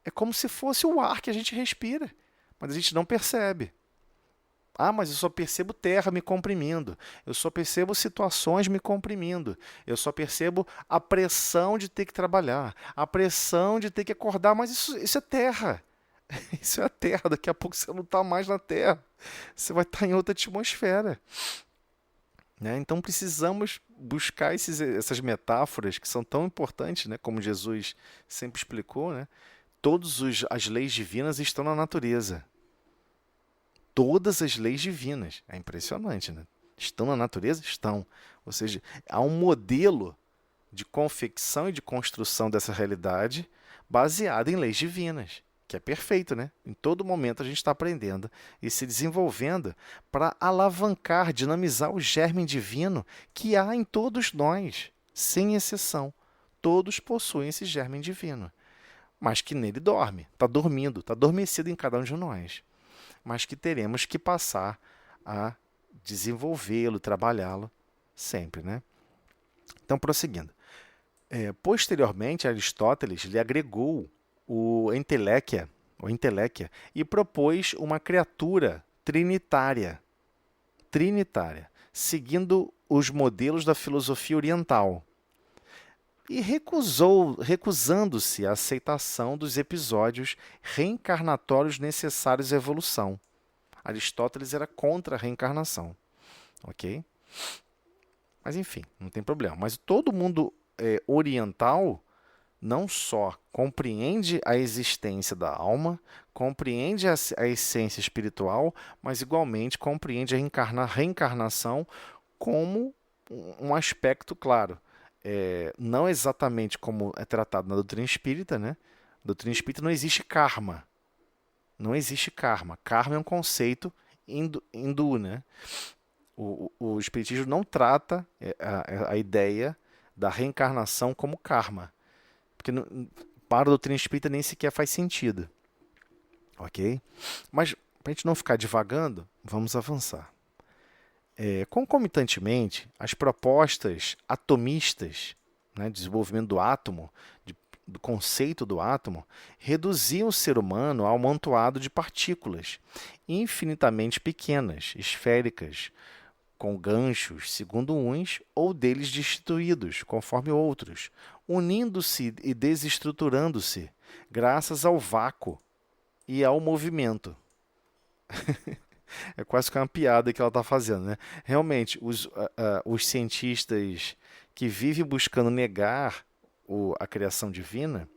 é como se fosse o ar que a gente respira, mas a gente não percebe. Ah, mas eu só percebo terra me comprimindo. Eu só percebo situações me comprimindo. Eu só percebo a pressão de ter que trabalhar, a pressão de ter que acordar. Mas isso é terra. Isso é a terra. Daqui a pouco você não está mais na terra. Você vai estar em outra atmosfera. Né? Então precisamos buscar essas metáforas que são tão importantes, né? Como Jesus sempre explicou. Né? Todas as leis divinas estão na natureza. Todas as leis divinas. É impressionante, né? Estão na natureza? Estão. Ou seja, há um modelo de confecção e de construção dessa realidade baseado em leis divinas, que é perfeito, né? Em todo momento a gente está aprendendo e se desenvolvendo para alavancar, dinamizar o germe divino que há em todos nós, sem exceção. Todos possuem esse germe divino, mas que nele dorme, está dormindo, está adormecido em cada um de nós, mas que teremos que passar a desenvolvê-lo, trabalhá-lo sempre, né? Então, prosseguindo. Posteriormente, Aristóteles lhe agregou o entelequia, e propôs uma criatura trinitária, seguindo os modelos da filosofia oriental, e recusando-se à aceitação dos episódios reencarnatórios necessários à evolução. Aristóteles era contra a reencarnação, ok? Mas enfim, não tem problema. Mas todo mundo oriental não só compreende a existência da alma, compreende a essência espiritual, mas igualmente compreende a reencarnação como um aspecto, claro, não exatamente como é tratado na doutrina espírita, né? Na doutrina espírita não existe karma. Não existe karma. Karma é um conceito hindu, né? O espiritismo não trata a ideia da reencarnação como karma. Porque para a doutrina espírita nem sequer faz sentido. Ok? Mas, para a gente não ficar divagando, vamos avançar. Concomitantemente, as propostas atomistas, né, de desenvolvimento do átomo, do conceito do átomo, reduziam o ser humano a um amontoado de partículas infinitamente pequenas, esféricas, com ganchos, segundo uns, ou deles destituídos, conforme outros, unindo-se e desestruturando-se, graças ao vácuo e ao movimento. É quase que uma piada que ela está fazendo, né? Realmente, os cientistas que vivem buscando negar a criação divina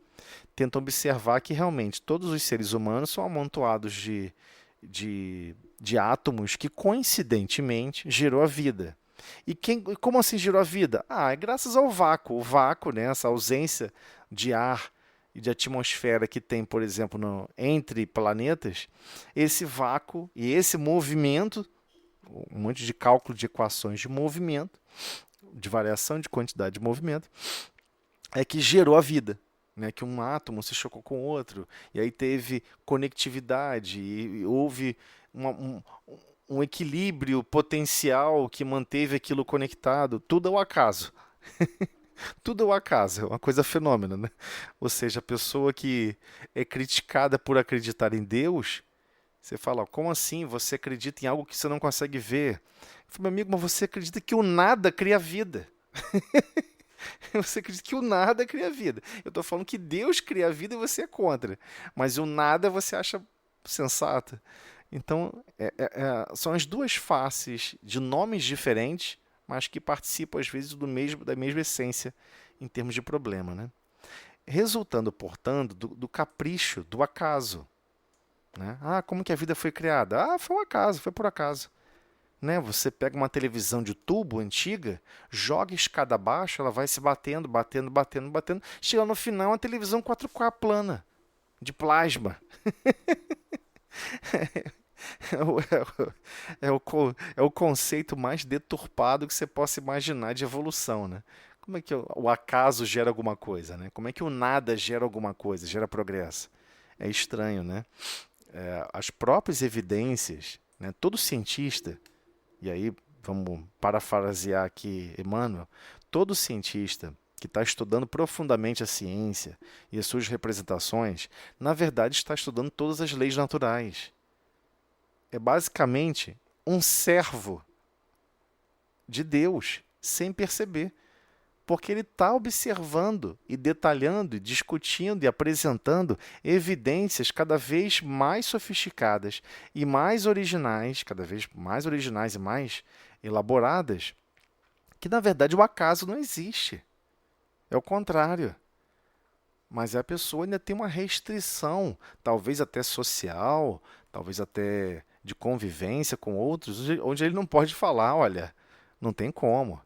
tentam observar que realmente todos os seres humanos são amontoados de átomos que coincidentemente gerou a vida. E como assim gerou a vida? É graças ao vácuo. O vácuo, né, essa ausência de ar e de atmosfera que tem, por exemplo, entre planetas, esse vácuo e esse movimento, um monte de cálculo de equações de movimento, de variação de quantidade de movimento, é que gerou a vida. Né, que um átomo se chocou com outro, e aí teve conectividade, e houve um equilíbrio potencial que manteve aquilo conectado. Tudo é o acaso. Tudo é o acaso, é uma coisa fenômeno, né? Ou seja, a pessoa que é criticada por acreditar em Deus, você fala, como assim? Você acredita em algo que você não consegue ver? Eu falo, meu amigo, mas você acredita que o nada cria vida. Você acredita que o nada cria vida. Eu estou falando que Deus cria a vida e você é contra. Mas o nada você acha sensato. Então, são as duas faces de nomes diferentes, mas que participam, às vezes, da mesma essência em termos de problema. Né? Resultando, portanto, do capricho, do acaso. Né? Como que a vida foi criada? Foi um acaso, foi por acaso. Né? Você pega uma televisão de tubo antiga, joga escada abaixo, ela vai se batendo, batendo, batendo, batendo. Chega no final, uma televisão 4K plana, de plasma. É o conceito mais deturpado que você possa imaginar de evolução. Né? Como é que o acaso gera alguma coisa? Né? Como é que o nada gera alguma coisa, gera progresso? É estranho, né? As próprias evidências, né? Todo cientista, e aí vamos parafrasear aqui Emmanuel, todo cientista que está estudando profundamente a ciência e as suas representações, na verdade está estudando todas as leis naturais. É basicamente um servo de Deus, sem perceber. Porque ele está observando e detalhando, e discutindo e apresentando evidências cada vez mais sofisticadas e mais originais, cada vez mais originais e mais elaboradas, que na verdade o acaso não existe. É o contrário. Mas a pessoa ainda tem uma restrição, talvez até social, talvez até de convivência com outros, onde ele não pode falar, olha, não tem como.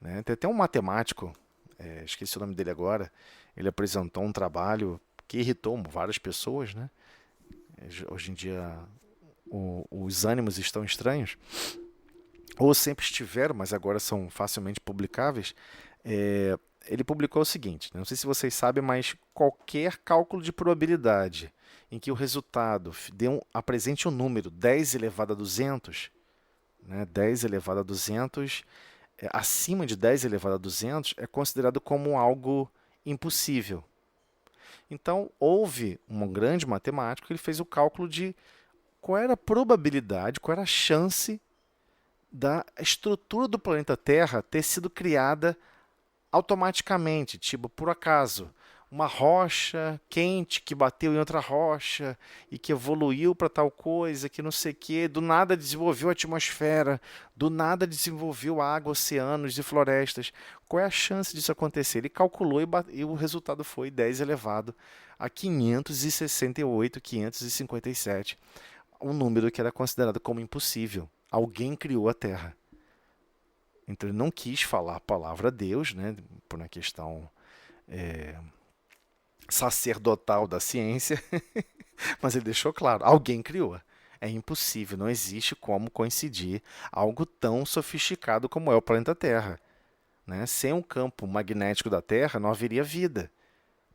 Né? Tem até um matemático, esqueci o nome dele agora, ele apresentou um trabalho que irritou várias pessoas. Né? Hoje em dia os ânimos estão estranhos, ou sempre estiveram, mas agora são facilmente publicáveis. Ele publicou o seguinte, não sei se vocês sabem, mas qualquer cálculo de probabilidade em que o resultado apresente um número 10 elevado a 200, né? 10 elevado a 200, acima de 10 elevado a 200 é considerado como algo impossível. Então, houve um grande matemático que ele fez o cálculo de qual era a probabilidade, qual era a chance da estrutura do planeta Terra ter sido criada automaticamente, tipo por acaso. uma rocha quente que bateu em outra rocha e que evoluiu para tal coisa, que não sei o quê, do nada desenvolveu a atmosfera, do nada desenvolveu água, oceanos e florestas. Qual é a chance disso acontecer? Ele calculou e o resultado foi 10 elevado a 568, 557, um número que era considerado como impossível. Alguém criou a Terra. Então ele não quis falar a palavra Deus, né, por uma questão sacerdotal da ciência, mas ele deixou claro, alguém criou. É impossível, não existe como coincidir algo tão sofisticado como é o planeta Terra. Né? Sem o campo magnético da Terra, não haveria vida,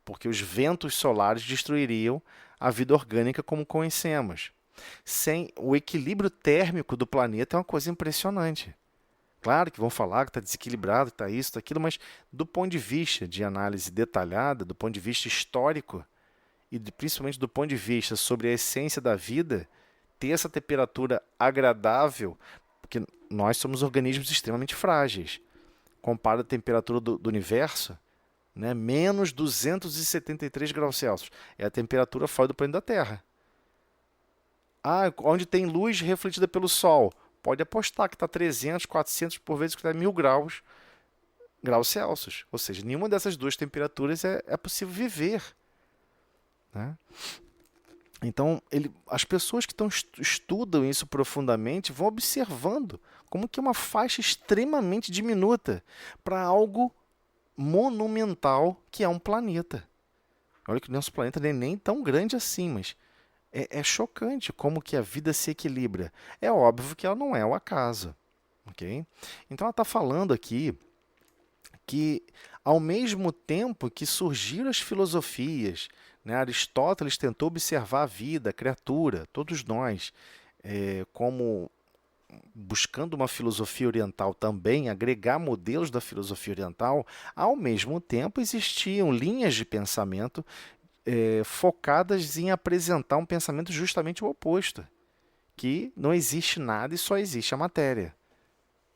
porque os ventos solares destruiriam a vida orgânica como conhecemos. Sem o equilíbrio térmico do planeta é uma coisa impressionante. Claro que vão falar que está desequilibrado, está isso, está aquilo, mas do ponto de vista de análise detalhada, do ponto de vista histórico e principalmente do ponto de vista sobre a essência da vida, ter essa temperatura agradável, porque nós somos organismos extremamente frágeis. Compara a temperatura do universo, né, menos 273 graus Celsius. É a temperatura fora do planeta Terra. Onde tem luz refletida pelo Sol. Pode apostar que está 300, 400, por vezes que está 1000 graus Celsius. Ou seja, nenhuma dessas duas temperaturas é possível viver. Né? Então, as pessoas que estudam isso profundamente vão observando como que é uma faixa extremamente diminuta para algo monumental que é um planeta. Olha que o nosso planeta não é nem tão grande assim, mas é chocante como que a vida se equilibra. É óbvio que ela não é o acaso. Okay? Então ela está falando aqui que, ao mesmo tempo que surgiram as filosofias, né, Aristóteles tentou observar a vida, a criatura, todos nós, como buscando uma filosofia oriental também, agregar modelos da filosofia oriental, ao mesmo tempo existiam linhas de pensamento focadas em apresentar um pensamento justamente o oposto, que não existe nada e só existe a matéria,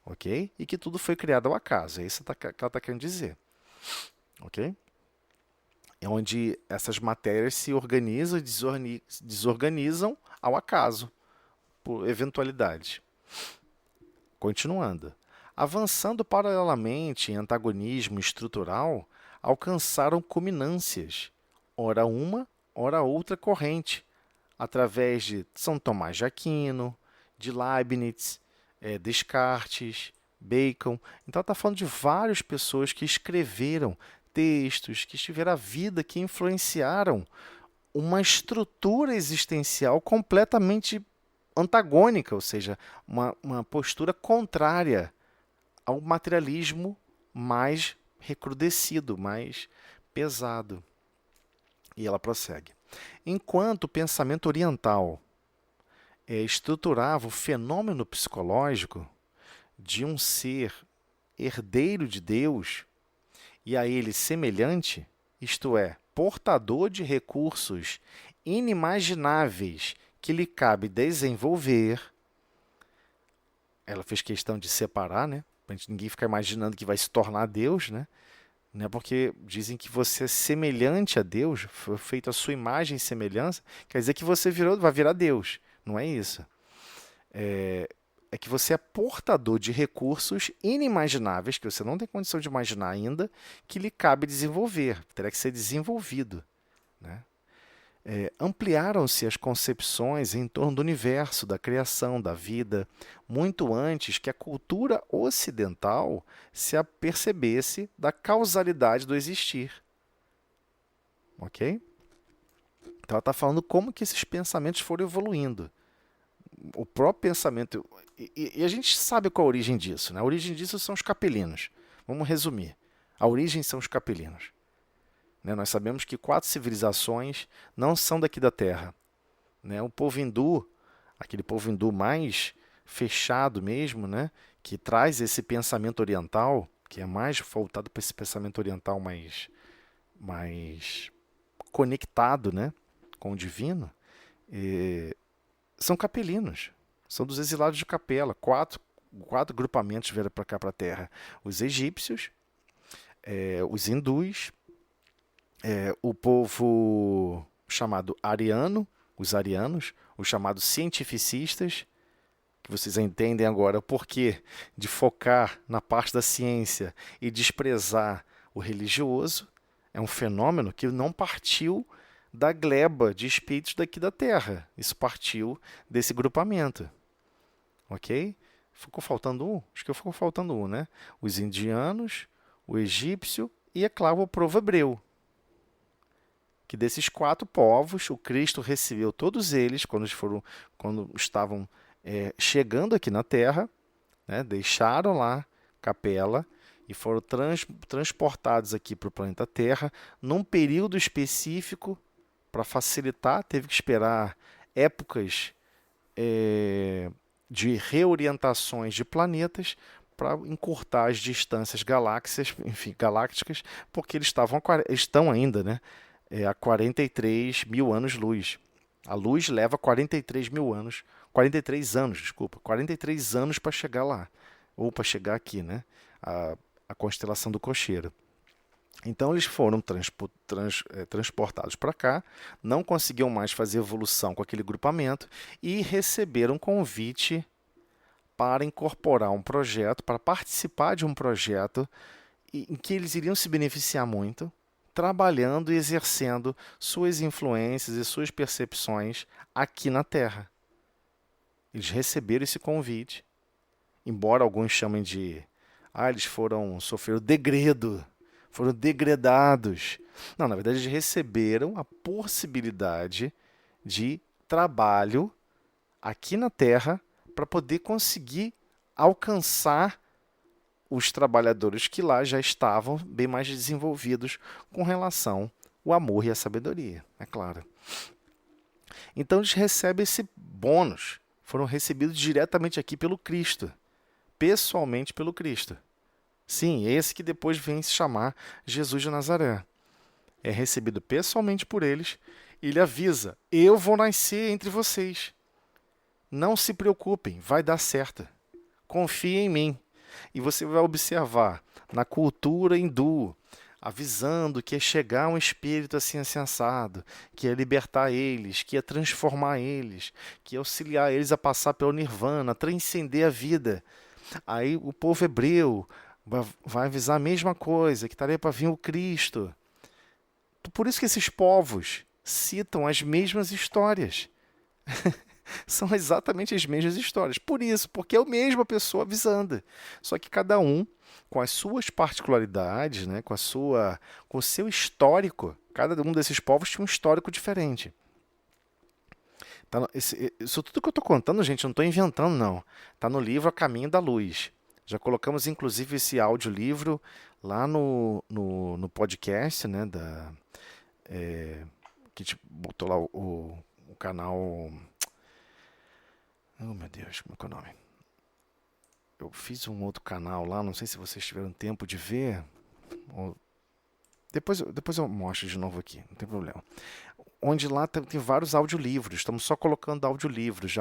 ok? E que tudo foi criado ao acaso, é isso que ela está querendo dizer, ok? É onde essas matérias se organizam e desorganizam ao acaso, por eventualidade. Continuando. Avançando paralelamente em antagonismo estrutural, alcançaram culminâncias, ora uma, ora outra corrente, através de São Tomás de Aquino, de Leibniz, Descartes, Bacon. Então, está falando de várias pessoas que escreveram textos, que tiveram a vida, que influenciaram uma estrutura existencial completamente antagônica, ou seja, uma postura contrária ao materialismo mais recrudescido, mais pesado. E ela prossegue. Enquanto o pensamento oriental estruturava o fenômeno psicológico de um ser herdeiro de Deus e a ele semelhante, isto é, portador de recursos inimagináveis que lhe cabe desenvolver, ela fez questão de separar, né? Para ninguém ficar imaginando que vai se tornar Deus, né? Porque dizem que você é semelhante a Deus, foi feito a sua imagem e semelhança, quer dizer que você vai virar Deus. Não é isso. É que você é portador de recursos inimagináveis, que você não tem condição de imaginar ainda, que lhe cabe desenvolver, terá que ser desenvolvido. Né? Ampliaram-se as concepções em torno do universo, da criação, da vida, muito antes que a cultura ocidental se apercebesse da causalidade do existir. Ok? Então ela está falando como que esses pensamentos foram evoluindo. O próprio pensamento... E a gente sabe qual a origem disso. Né? A origem disso são os capelinos. Vamos resumir. A origem são os capelinos. Nós sabemos que 4 civilizações não são daqui da Terra. O povo hindu, aquele povo hindu mais fechado mesmo, que traz esse pensamento oriental, que é mais voltado para esse pensamento oriental mais conectado, com o divino, são capelinos, são dos exilados de Capela. 4 grupamentos vieram para cá, para a Terra. Os egípcios, os hindus, O povo chamado ariano, os arianos, os chamados cientificistas, que vocês entendem agora o porquê de focar na parte da ciência e desprezar o religioso. É um fenômeno que não partiu da gleba de espíritos daqui da Terra. Isso partiu desse grupamento. Ok? Ficou faltando um? Acho que ficou faltando um, né? Os indianos, o egípcio e, é claro, o povo hebreu. Que desses 4 povos, o Cristo recebeu todos eles quando estavam chegando aqui na Terra, né? Deixaram lá Capela e foram transportados aqui para o planeta Terra num período específico para facilitar. Teve que esperar épocas de reorientações de planetas para encurtar as distâncias galácticas, porque eles estão ainda, né, a 43 mil anos-luz. A luz leva 43 mil anos, 43 anos, desculpa, 43 anos para chegar lá, ou para chegar aqui, né, a constelação do Cocheiro. Então eles foram transportados para cá, não conseguiam mais fazer evolução com aquele grupamento e receberam um convite para incorporar um projeto, para participar de um projeto em que eles iriam se beneficiar muito, trabalhando e exercendo suas influências e suas percepções aqui na Terra. Eles receberam esse convite, embora alguns chamem de eles sofreram degredo, foram degradados. Não, na verdade, eles receberam a possibilidade de trabalho aqui na Terra para poder conseguir alcançar os trabalhadores que lá já estavam bem mais desenvolvidos com relação ao amor e à sabedoria, é claro. Então eles recebem esse bônus, foram recebidos diretamente aqui pelo Cristo, pessoalmente pelo Cristo. Sim, esse que depois vem se chamar Jesus de Nazaré. É recebido pessoalmente por eles e ele avisa: eu vou nascer entre vocês. Não se preocupem, vai dar certo. Confiem em mim. E você vai observar na cultura hindu, avisando que ia chegar um espírito assim assado, que ia libertar eles, que ia transformar eles, que ia auxiliar eles a passar pelo nirvana, a transcender a vida. Aí o povo hebreu vai avisar a mesma coisa, que estaria para vir o Cristo. Por isso que esses povos citam as mesmas histórias. São exatamente as mesmas histórias. Por isso, porque é a mesma pessoa avisando. Só que cada um com as suas particularidades, né, com o seu histórico. Cada um desses povos tinha um histórico diferente. Tá, isso tudo que eu estou contando, gente, eu não estou inventando, não. Está no livro A Caminho da Luz. Já colocamos, inclusive, esse audiolivro lá no podcast, né, que te botou lá o canal... Oh, meu Deus, como é que é o nome? Eu fiz um outro canal lá, não sei se vocês tiveram tempo de ver. Depois eu mostro de novo aqui, não tem problema. Onde lá tem vários audiolivros, estamos só colocando audiolivros,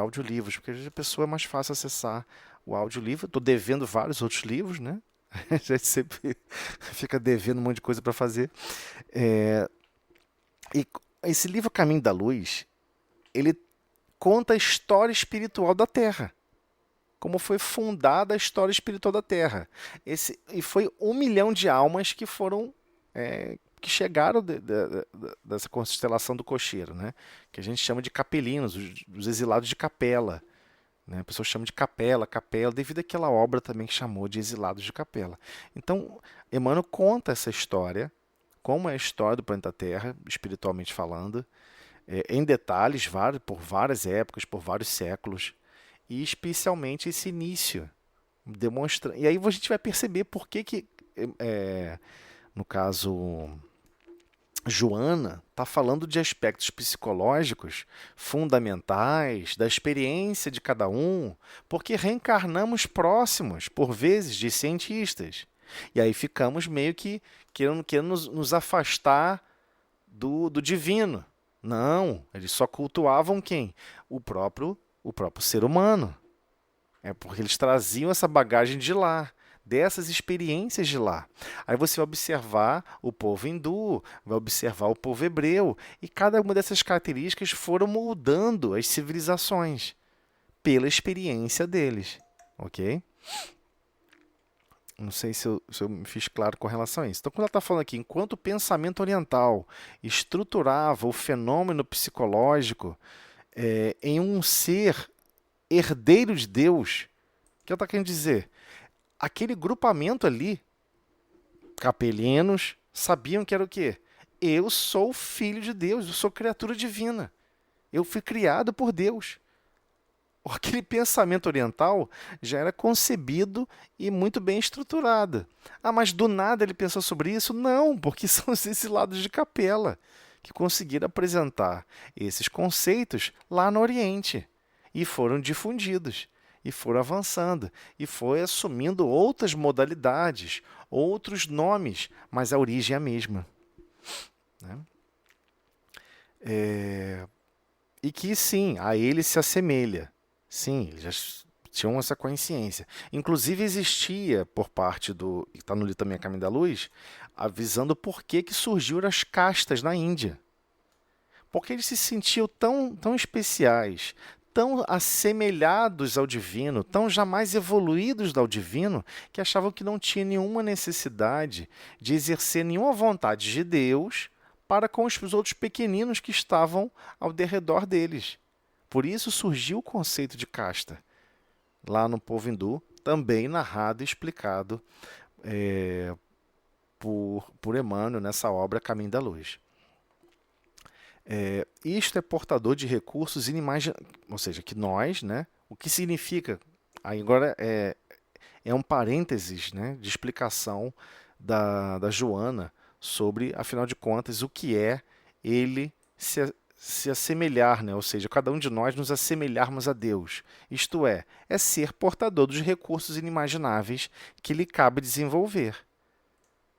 porque a pessoa é mais fácil acessar o audiolivro. Estou devendo vários outros livros, né? A gente sempre fica devendo um monte de coisa para fazer. E esse livro Caminho da Luz, ele conta a história espiritual da Terra. Como foi fundada a história espiritual da Terra. E foi 1 milhão de almas que foram... que chegaram dessa constelação do Cocheiro, né? Que a gente chama de capelinos, os exilados de Capela. Né? A pessoa chama de Capela, devido àquela obra também que chamou de Exilados de Capela. Então, Emmanuel conta essa história, como é a história do planeta Terra, espiritualmente falando, em detalhes, por várias épocas, por vários séculos, e especialmente esse início. E aí a gente vai perceber por que no caso... Joana está falando de aspectos psicológicos fundamentais, da experiência de cada um, porque reencarnamos próximos, por vezes, de cientistas. E aí ficamos meio que querendo nos afastar do divino. Não, eles só cultuavam quem? O próprio ser humano. É porque eles traziam essa bagagem de lá, dessas experiências de lá. Aí você vai observar o povo hindu, vai observar o povo hebreu, e cada uma dessas características foram moldando as civilizações pela experiência deles, ok? Não sei se eu me fiz claro com relação a isso. Então, quando ela está falando aqui, enquanto o pensamento oriental estruturava o fenômeno psicológico em um ser herdeiro de Deus, o que ela está querendo dizer? Aquele grupamento ali, capelinos, sabiam que era o quê? Eu sou filho de Deus, eu sou criatura divina. Eu fui criado por Deus. Aquele pensamento oriental já era concebido e muito bem estruturado. Ah, mas do nada ele pensou sobre isso? Não, porque são esses lados de capela que conseguiram apresentar esses conceitos lá no Oriente e foram difundidos, e foram avançando, e foi assumindo outras modalidades, outros nomes, mas a origem é a mesma, né? E que sim, a ele se assemelha. Sim, eles já tinham essa consciência. Inclusive existia por parte do, que está no livro também A Caminho da Luz, avisando por que surgiram as castas na Índia. Porque eles se sentiam tão especiais, tão assemelhados ao divino, tão jamais evoluídos ao divino, que achavam que não tinha nenhuma necessidade de exercer nenhuma vontade de Deus para com os outros pequeninos que estavam ao derredor deles. Por isso surgiu o conceito de casta, lá no povo hindu, também narrado e explicado por Emmanuel nessa obra Caminho da Luz. Isto é portador de recursos inimagináveis, ou seja, que nós, né, o que significa, aí agora é um parênteses, né, de explicação da Joana sobre, afinal de contas, o que é ele se assemelhar, né? Ou seja, cada um de nós nos assemelharmos a Deus. Isto é ser portador dos recursos inimagináveis que lhe cabe desenvolver.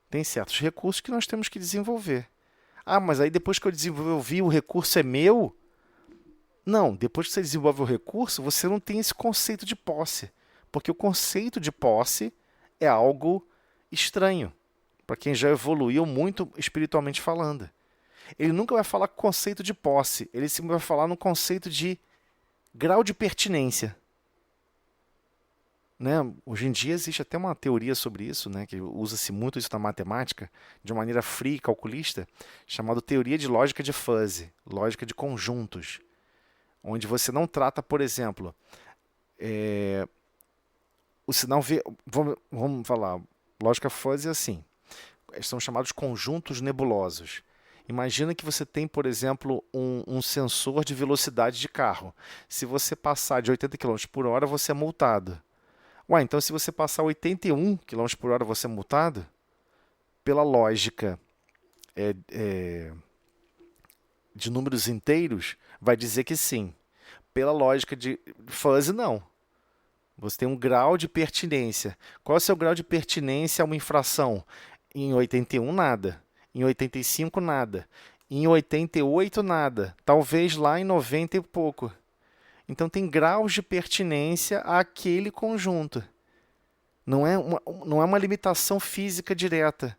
Tem certos recursos que nós temos que desenvolver. Ah, mas aí depois que eu desenvolvi, o recurso é meu? Não, depois que você desenvolve o recurso, você não tem esse conceito de posse. Porque o conceito de posse é algo estranho para quem já evoluiu muito espiritualmente falando. Ele nunca vai falar conceito de posse, ele sempre vai falar no conceito de grau de pertinência. Né? Hoje em dia existe até uma teoria sobre isso, né? Que usa-se muito isso na matemática, de uma maneira fria e calculista, chamada teoria de lógica de fuzzy, lógica de conjuntos, onde você não trata, por exemplo, o sinal V. Vamos falar, lógica fuzzy é assim, são chamados conjuntos nebulosos. Imagina que você tem, por exemplo, um sensor de velocidade de carro. Se você passar de 80 km por hora, você é multado. Ué, então se você passar 81 km por hora, você é multado? Pela lógica de números inteiros, vai dizer que sim. Pela lógica de fuzzy, não. Você tem um grau de pertinência. Qual é o seu grau de pertinência a uma infração? Em 81, nada. Em 85, nada. Em 88, nada. Talvez lá em 90 e pouco. Então, tem graus de pertinência àquele conjunto. Não é uma limitação física direta.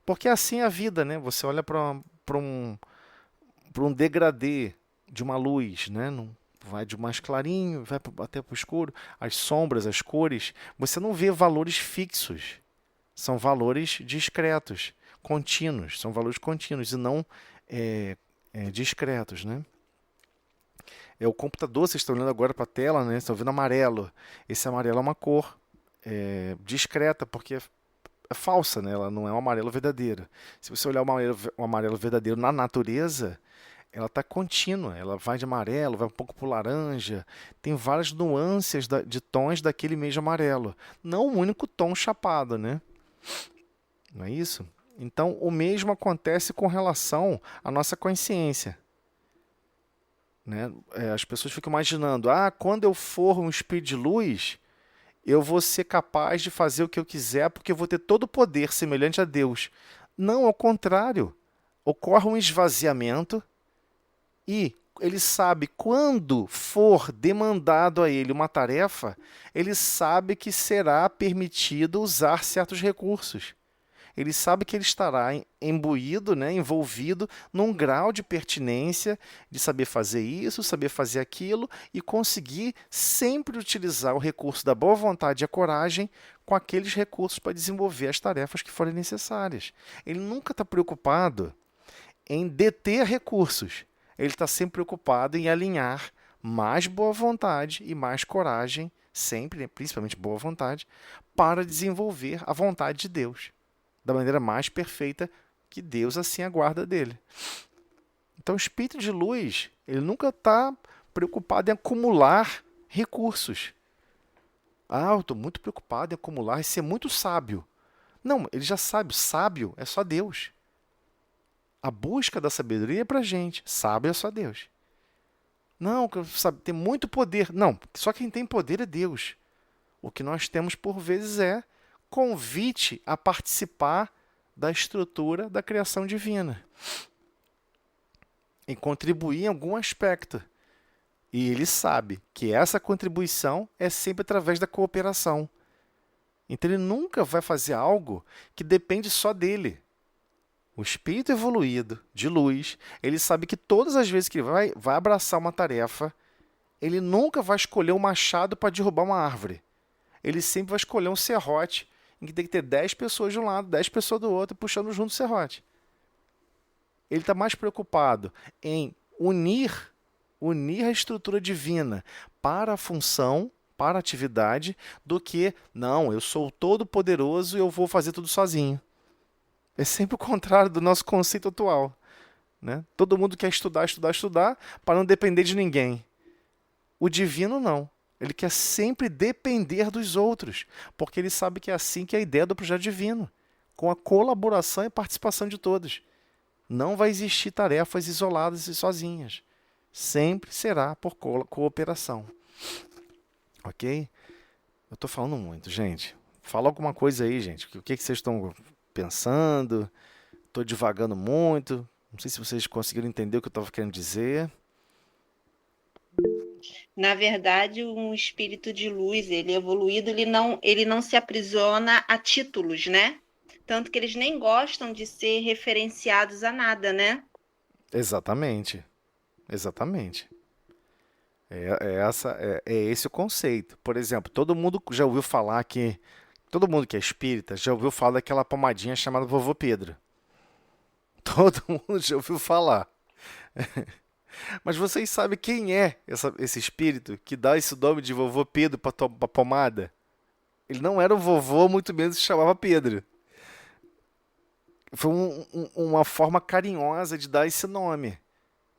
Porque assim é a vida, né? Você olha para um degradê de uma luz, né? Vai de mais clarinho, vai até para o escuro. As sombras, as cores. Você não vê valores fixos. São valores discretos, contínuos. São valores contínuos e não discretos, né? O computador, vocês estão olhando agora para a tela, né? Estão vendo amarelo. Esse amarelo é uma cor discreta, porque é falsa, né? Ela não é um amarelo verdadeiro. Se você olhar o amarelo verdadeiro na natureza, ela está contínua. Ela vai de amarelo, vai um pouco para o laranja. Tem várias nuances de tons daquele mesmo amarelo. Não um único tom chapado, né? Não é isso? Então, o mesmo acontece com relação à nossa consciência. Né? As pessoas ficam imaginando, quando eu for um espírito de luz, eu vou ser capaz de fazer o que eu quiser, porque eu vou ter todo o poder semelhante a Deus. Não, ao contrário. Ocorre um esvaziamento e, ele sabe quando for demandado a ele uma tarefa, ele sabe que será permitido usar certos recursos. Ele sabe que ele estará imbuído, né, envolvido num grau de pertinência de saber fazer isso, saber fazer aquilo e conseguir sempre utilizar o recurso da boa vontade e a coragem com aqueles recursos para desenvolver as tarefas que forem necessárias. Ele nunca está preocupado em deter recursos. Ele está sempre preocupado em alinhar mais boa vontade e mais coragem, sempre, né, principalmente boa vontade, para desenvolver a vontade de Deus da maneira mais perfeita que Deus assim aguarda dele. Então, o espírito de luz, ele nunca está preocupado em acumular recursos. Eu estou muito preocupado em acumular e ser muito sábio. Não, ele já sabe, sábio é só Deus. A busca da sabedoria é para a gente, sábio é só Deus. Não, sabe, tem muito poder. Não, só quem tem poder é Deus. O que nós temos por vezes é convite a participar da estrutura da criação divina e contribuir em algum aspecto. E ele sabe que essa contribuição é sempre através da cooperação. Então ele nunca vai fazer algo que depende só dele. O espírito evoluído, de luz, ele sabe que todas as vezes que ele vai abraçar uma tarefa, ele nunca vai escolher um machado para derrubar uma árvore. Ele sempre vai escolher um serrote em que tem que ter 10 pessoas de um lado, 10 pessoas do outro, puxando junto o serrote. Ele está mais preocupado em unir a estrutura divina para a função, para a atividade, do que, não, eu sou todo poderoso e eu vou fazer tudo sozinho. É sempre o contrário do nosso conceito atual, né? Todo mundo quer estudar, estudar, estudar, para não depender de ninguém. O divino não. Ele quer sempre depender dos outros, porque ele sabe que é assim que é a ideia do projeto divino, com a colaboração e participação de todos. Não vai existir tarefas isoladas e sozinhas. Sempre será por cooperação. Ok? Eu estou falando muito, gente. Fala alguma coisa aí, gente. O que vocês estão pensando? Estou divagando muito. Não sei se vocês conseguiram entender o que eu estava querendo dizer. Na verdade, um espírito de luz, ele evoluído, ele não se aprisiona a títulos, né? Tanto que eles nem gostam de ser referenciados a nada, né? Exatamente. Exatamente. É esse o conceito. Por exemplo, todo mundo já ouviu falar que... Todo mundo que é espírita já ouviu falar daquela pomadinha chamada Vovô Pedro. Todo mundo já ouviu falar. Mas vocês sabem quem é esse espírito que dá esse nome de Vovô Pedro para a pomada? Ele não era um vovô, muito menos se chamava Pedro. Foi uma forma carinhosa de dar esse nome.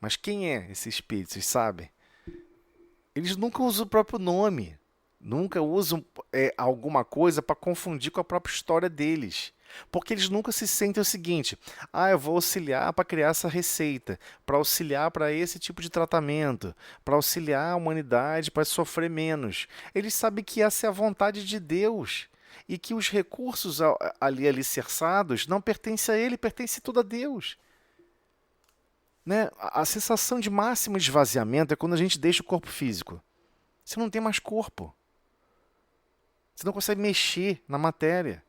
Mas quem é esse espírito, vocês sabem? Eles nunca usam o próprio nome. Nunca usam alguma coisa para confundir com a própria história deles. Porque eles nunca se sentem o seguinte: eu vou auxiliar para criar essa receita, para auxiliar para esse tipo de tratamento, para auxiliar a humanidade para sofrer menos. Eles sabem que essa é a vontade de Deus e que os recursos ali alicerçados não pertencem a ele, pertencem tudo a Deus. Né? A sensação de máximo esvaziamento é quando a gente deixa o corpo físico. Você não tem mais corpo. Você não consegue mexer na matéria.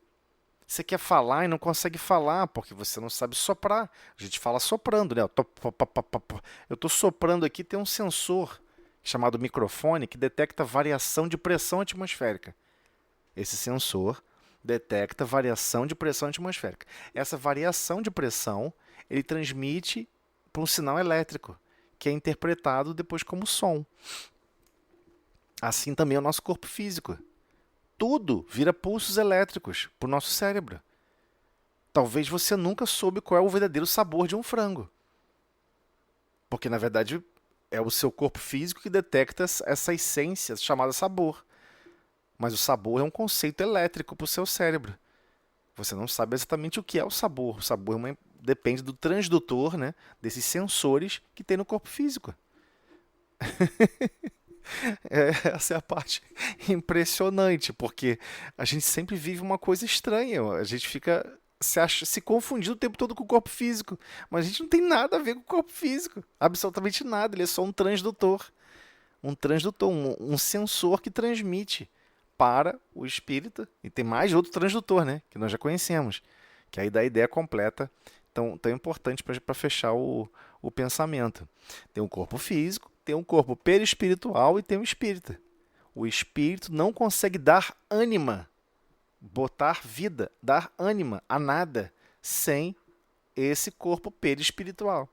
Você quer falar e não consegue falar, porque você não sabe soprar. A gente fala soprando, né? Eu estou soprando aqui, tem um sensor chamado microfone que detecta variação de pressão atmosférica. Esse sensor detecta variação de pressão atmosférica. Essa variação de pressão, ele transmite para um sinal elétrico, que é interpretado depois como som. Assim também é o nosso corpo físico. Tudo vira pulsos elétricos para o nosso cérebro. Talvez você nunca soube qual é o verdadeiro sabor de um frango. Porque, na verdade, é o seu corpo físico que detecta essa essência chamada sabor. Mas o sabor é um conceito elétrico para o seu cérebro. Você não sabe exatamente o que é o sabor. O sabor depende do transdutor, né, desses sensores que tem no corpo físico. Essa é a parte impressionante, porque a gente sempre vive uma coisa estranha. A gente fica se confundindo o tempo todo com o corpo físico. Mas a gente não tem nada a ver com o corpo físico. Absolutamente nada. Ele é só um transdutor. Um sensor que transmite para o espírito. E tem mais outro transdutor, né? Que nós já conhecemos. Que aí dá a ideia completa. Tão importante para fechar o pensamento. Tem um corpo físico, tem um corpo perispiritual e tem um espírito. O espírito não consegue dar ânima, botar vida, dar ânima a nada sem esse corpo perispiritual.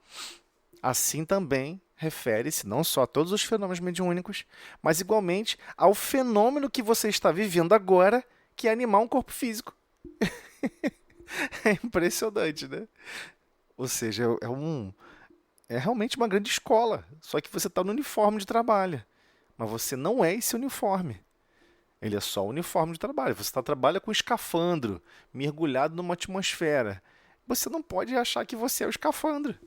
Assim também refere-se não só a todos os fenômenos mediúnicos, mas igualmente ao fenômeno que você está vivendo agora, que é animar um corpo físico. É impressionante, né? Ou seja, é realmente uma grande escola, só que você está no uniforme de trabalho, mas você não é esse uniforme. Ele é só o uniforme de trabalho. Você trabalha com escafandro, mergulhado numa atmosfera. Você não pode achar que você é o escafandro,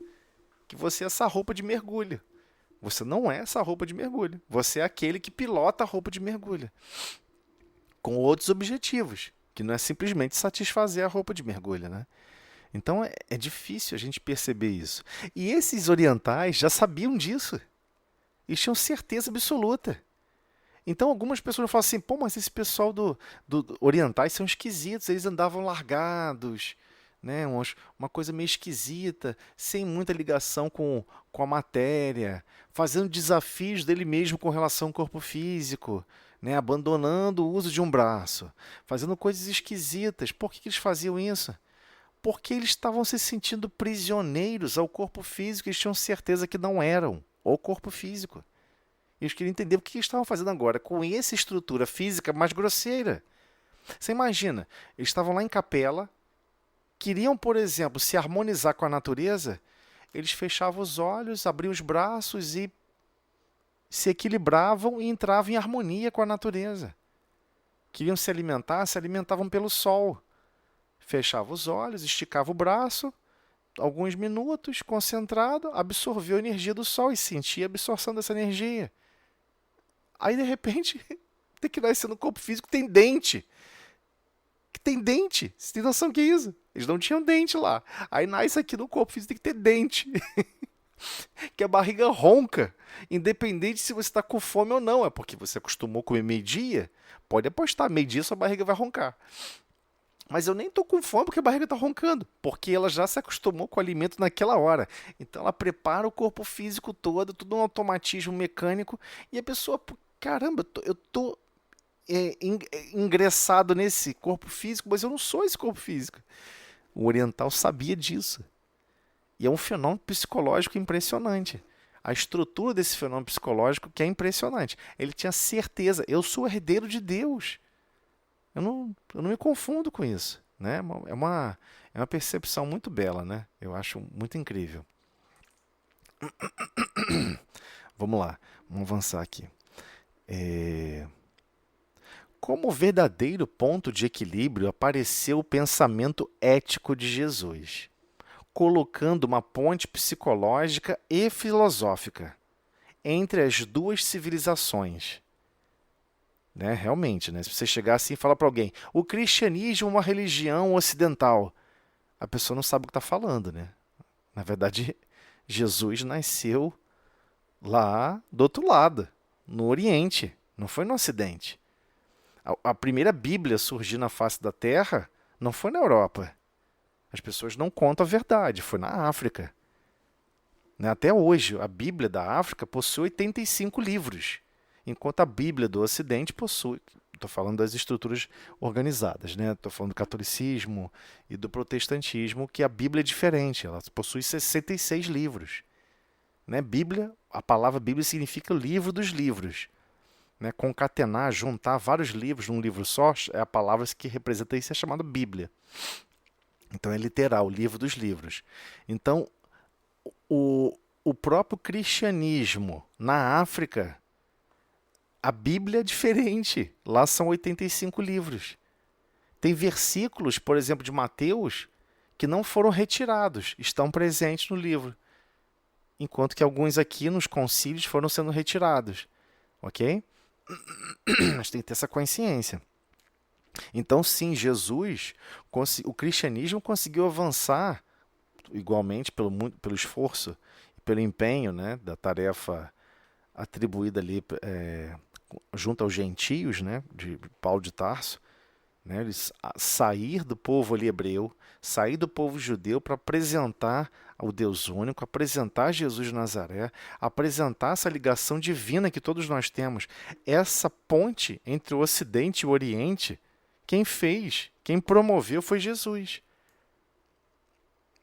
que você é essa roupa de mergulho. Você não é essa roupa de mergulho. Você é aquele que pilota a roupa de mergulho, com outros objetivos, que não é simplesmente satisfazer a roupa de mergulho, né? Então é difícil a gente perceber isso. E esses orientais já sabiam disso. Eles tinham certeza absoluta. Então algumas pessoas falam assim, pô, mas esse pessoal do orientais são esquisitos, eles andavam largados, né? Uma coisa meio esquisita, sem muita ligação com a matéria, fazendo desafios dele mesmo com relação ao corpo físico, né? Abandonando o uso de um braço, fazendo coisas esquisitas. Por que eles faziam isso? Porque eles estavam se sentindo prisioneiros ao corpo físico, eles tinham certeza que não eram o corpo físico. Eles queriam entender o que eles estavam fazendo agora com essa estrutura física mais grosseira. Você imagina, eles estavam lá em capela, queriam, por exemplo, se harmonizar com a natureza, eles fechavam os olhos, abriam os braços e se equilibravam e entravam em harmonia com a natureza. Queriam se alimentavam pelo sol. Fechava os olhos, esticava o braço, alguns minutos, concentrado, absorveu a energia do sol e sentia a absorção dessa energia. Aí, de repente, tem que nascer no corpo físico, tem dente. Que tem dente. Você tem noção que é isso? Eles não tinham dente lá. Aí nasce aqui no corpo físico, tem que ter dente. Que a barriga ronca, independente se você está com fome ou não. É porque você acostumou a comer meio-dia, pode apostar, meio-dia sua barriga vai roncar. Mas eu nem tô com fome porque a barriga tá roncando, porque ela já se acostumou com o alimento naquela hora. Então ela prepara o corpo físico todo, tudo um automatismo mecânico, e a pessoa, caramba, eu tô ingressado nesse corpo físico, mas eu não sou esse corpo físico. O oriental sabia disso. E é um fenômeno psicológico impressionante. A estrutura desse fenômeno psicológico que é impressionante. Ele tinha certeza, eu sou herdeiro de Deus. Eu não me confundo com isso, né? É uma percepção muito bela, né? Eu acho muito incrível. Vamos lá, vamos avançar aqui. Como verdadeiro ponto de equilíbrio apareceu o pensamento ético de Jesus, colocando uma ponte psicológica e filosófica entre as duas civilizações. Né? Realmente, né? Se você chegar assim e falar para alguém, o cristianismo é uma religião ocidental, a pessoa não sabe o que está falando, né? Na verdade, Jesus nasceu lá do outro lado, no Oriente, não foi no Ocidente. A primeira Bíblia a surgir na face da Terra não foi na Europa. As pessoas não contam a verdade, foi na África. Né? Até hoje, a Bíblia da África possui 85 livros. Enquanto a Bíblia do Ocidente possui, estou falando das estruturas organizadas, né? Estou falando do catolicismo e do protestantismo, que a Bíblia é diferente, ela possui 66 livros. Né? Bíblia, a palavra Bíblia significa livro dos livros. Né? Concatenar, juntar vários livros num livro só, é a palavra que representa isso, é chamada Bíblia. Então é literal, livro dos livros. Então, o próprio cristianismo na África, a Bíblia é diferente. Lá são 85 livros. Tem versículos, por exemplo, de Mateus, que não foram retirados, estão presentes no livro. Enquanto que alguns aqui nos concílios foram sendo retirados. Ok? Mas tem que ter essa consciência. Então, sim, o cristianismo conseguiu avançar igualmente pelo esforço e pelo empenho, né, da tarefa atribuída ali junto aos gentios, né, de Paulo de Tarso, né, eles sair do povo ali hebreu, sair do povo judeu para apresentar o Deus único, apresentar Jesus de Nazaré, apresentar essa ligação divina que todos nós temos, essa ponte entre o Ocidente e o Oriente. Quem fez, quem promoveu foi Jesus.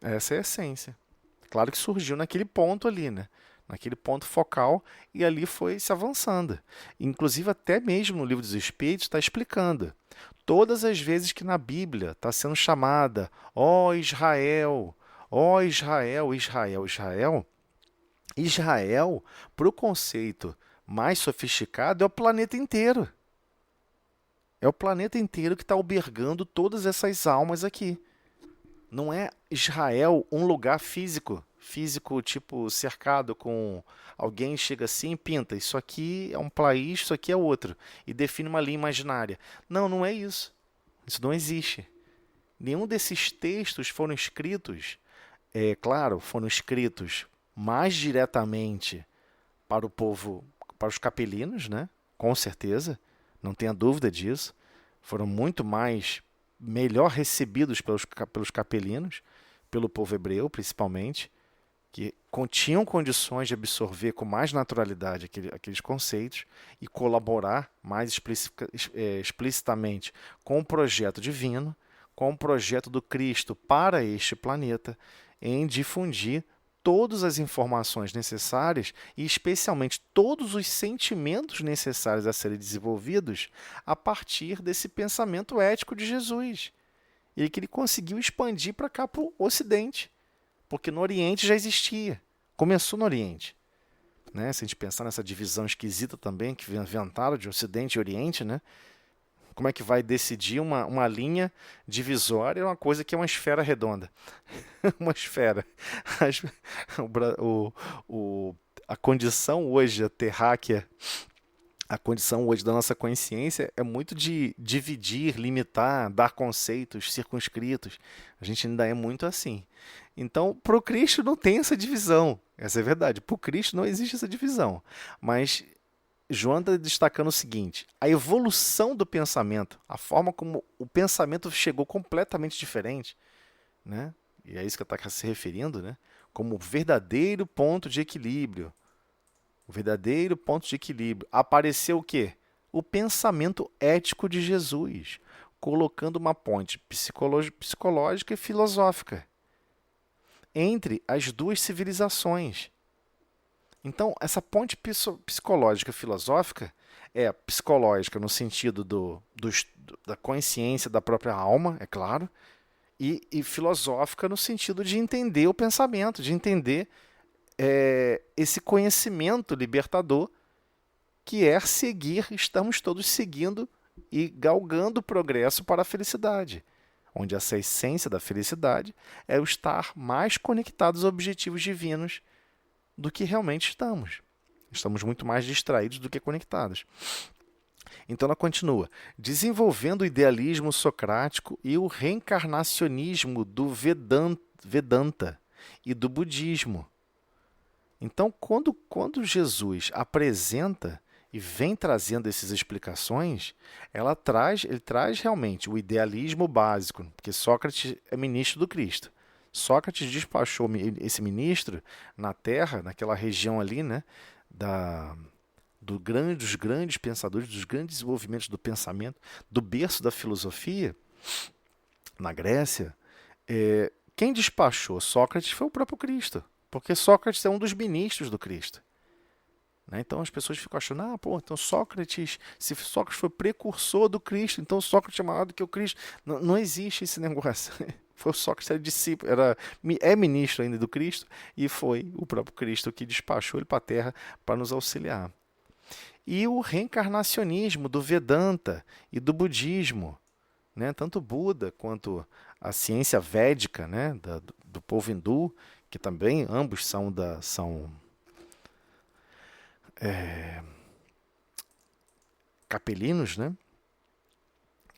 Essa é a essência. Claro que surgiu naquele ponto ali, né? Naquele ponto focal, e ali foi se avançando. Inclusive, até mesmo no Livro dos Espíritos está explicando. Todas as vezes que na Bíblia está sendo chamada, ó Israel, ó Israel, Israel, Israel, Israel, para o conceito mais sofisticado, é o planeta inteiro. É o planeta inteiro que está albergando todas essas almas aqui. Não é Israel um lugar físico, tipo cercado com alguém chega assim e pinta, isso aqui é um país, isso aqui é outro, e define uma linha imaginária. Não, não é isso. Isso não existe. Nenhum desses textos foram escritos, claro, foram escritos mais diretamente para o povo, para os capelinos, né? Com certeza, não tenha dúvida disso. Foram muito melhor recebidos pelos capelinos, pelo povo hebreu principalmente, que tinham condições de absorver com mais naturalidade aqueles conceitos e colaborar mais explicitamente com o projeto divino, com o projeto do Cristo para este planeta, em difundir todas as informações necessárias e especialmente todos os sentimentos necessários a serem desenvolvidos a partir desse pensamento ético de Jesus. E que ele conseguiu expandir para cá, para o Ocidente, porque no Oriente já existia, começou no Oriente. Né? Se a gente pensar nessa divisão esquisita também, que inventaram de Ocidente e Oriente, né? Como é que vai decidir uma linha divisória, uma coisa que é uma esfera redonda? Uma esfera. A condição hoje, a terráquea, a condição hoje da nossa consciência é muito de dividir, limitar, dar conceitos circunscritos. A gente ainda é muito assim. Então, para o Cristo não tem essa divisão. Essa é a verdade. Para o Cristo não existe essa divisão. Mas João está destacando o seguinte: a evolução do pensamento, a forma como o pensamento chegou completamente diferente, né? E é isso que está se referindo, né? Como verdadeiro ponto de equilíbrio. O verdadeiro ponto de equilíbrio. Apareceu o quê? O pensamento ético de Jesus, colocando uma ponte psicológica e filosófica entre as duas civilizações. Então, essa ponte psicológica e filosófica é psicológica no sentido da consciência da própria alma, é claro, e filosófica no sentido de entender o pensamento, de entender esse conhecimento libertador que é seguir, estamos todos seguindo e galgando o progresso para a felicidade, onde essa essência da felicidade é o estar mais conectados aos objetivos divinos do que realmente estamos. Estamos muito mais distraídos do que conectados. Então ela continua, desenvolvendo o idealismo socrático e o reencarnacionismo do Vedanta e do budismo. Então, quando Jesus apresenta e vem trazendo essas explicações, ele traz realmente o idealismo básico, porque Sócrates é ministro do Cristo. Sócrates despachou esse ministro na Terra, naquela região ali, né, dos grandes pensadores, dos grandes desenvolvimentos do pensamento, do berço da filosofia, na Grécia. Quem despachou Sócrates foi o próprio Cristo, porque Sócrates é um dos ministros do Cristo. Né? Então as pessoas ficam achando, então Sócrates, se Sócrates foi precursor do Cristo, então Sócrates é maior do que o Cristo. Não, não existe esse negócio. Foi o Sócrates, era discípulo, é ministro ainda do Cristo, e foi o próprio Cristo que despachou ele para a Terra para nos auxiliar. E o reencarnacionismo do Vedanta e do budismo, né? Tanto Buda quanto a ciência védica, né? do povo hindu, que também ambos são capelinos, né?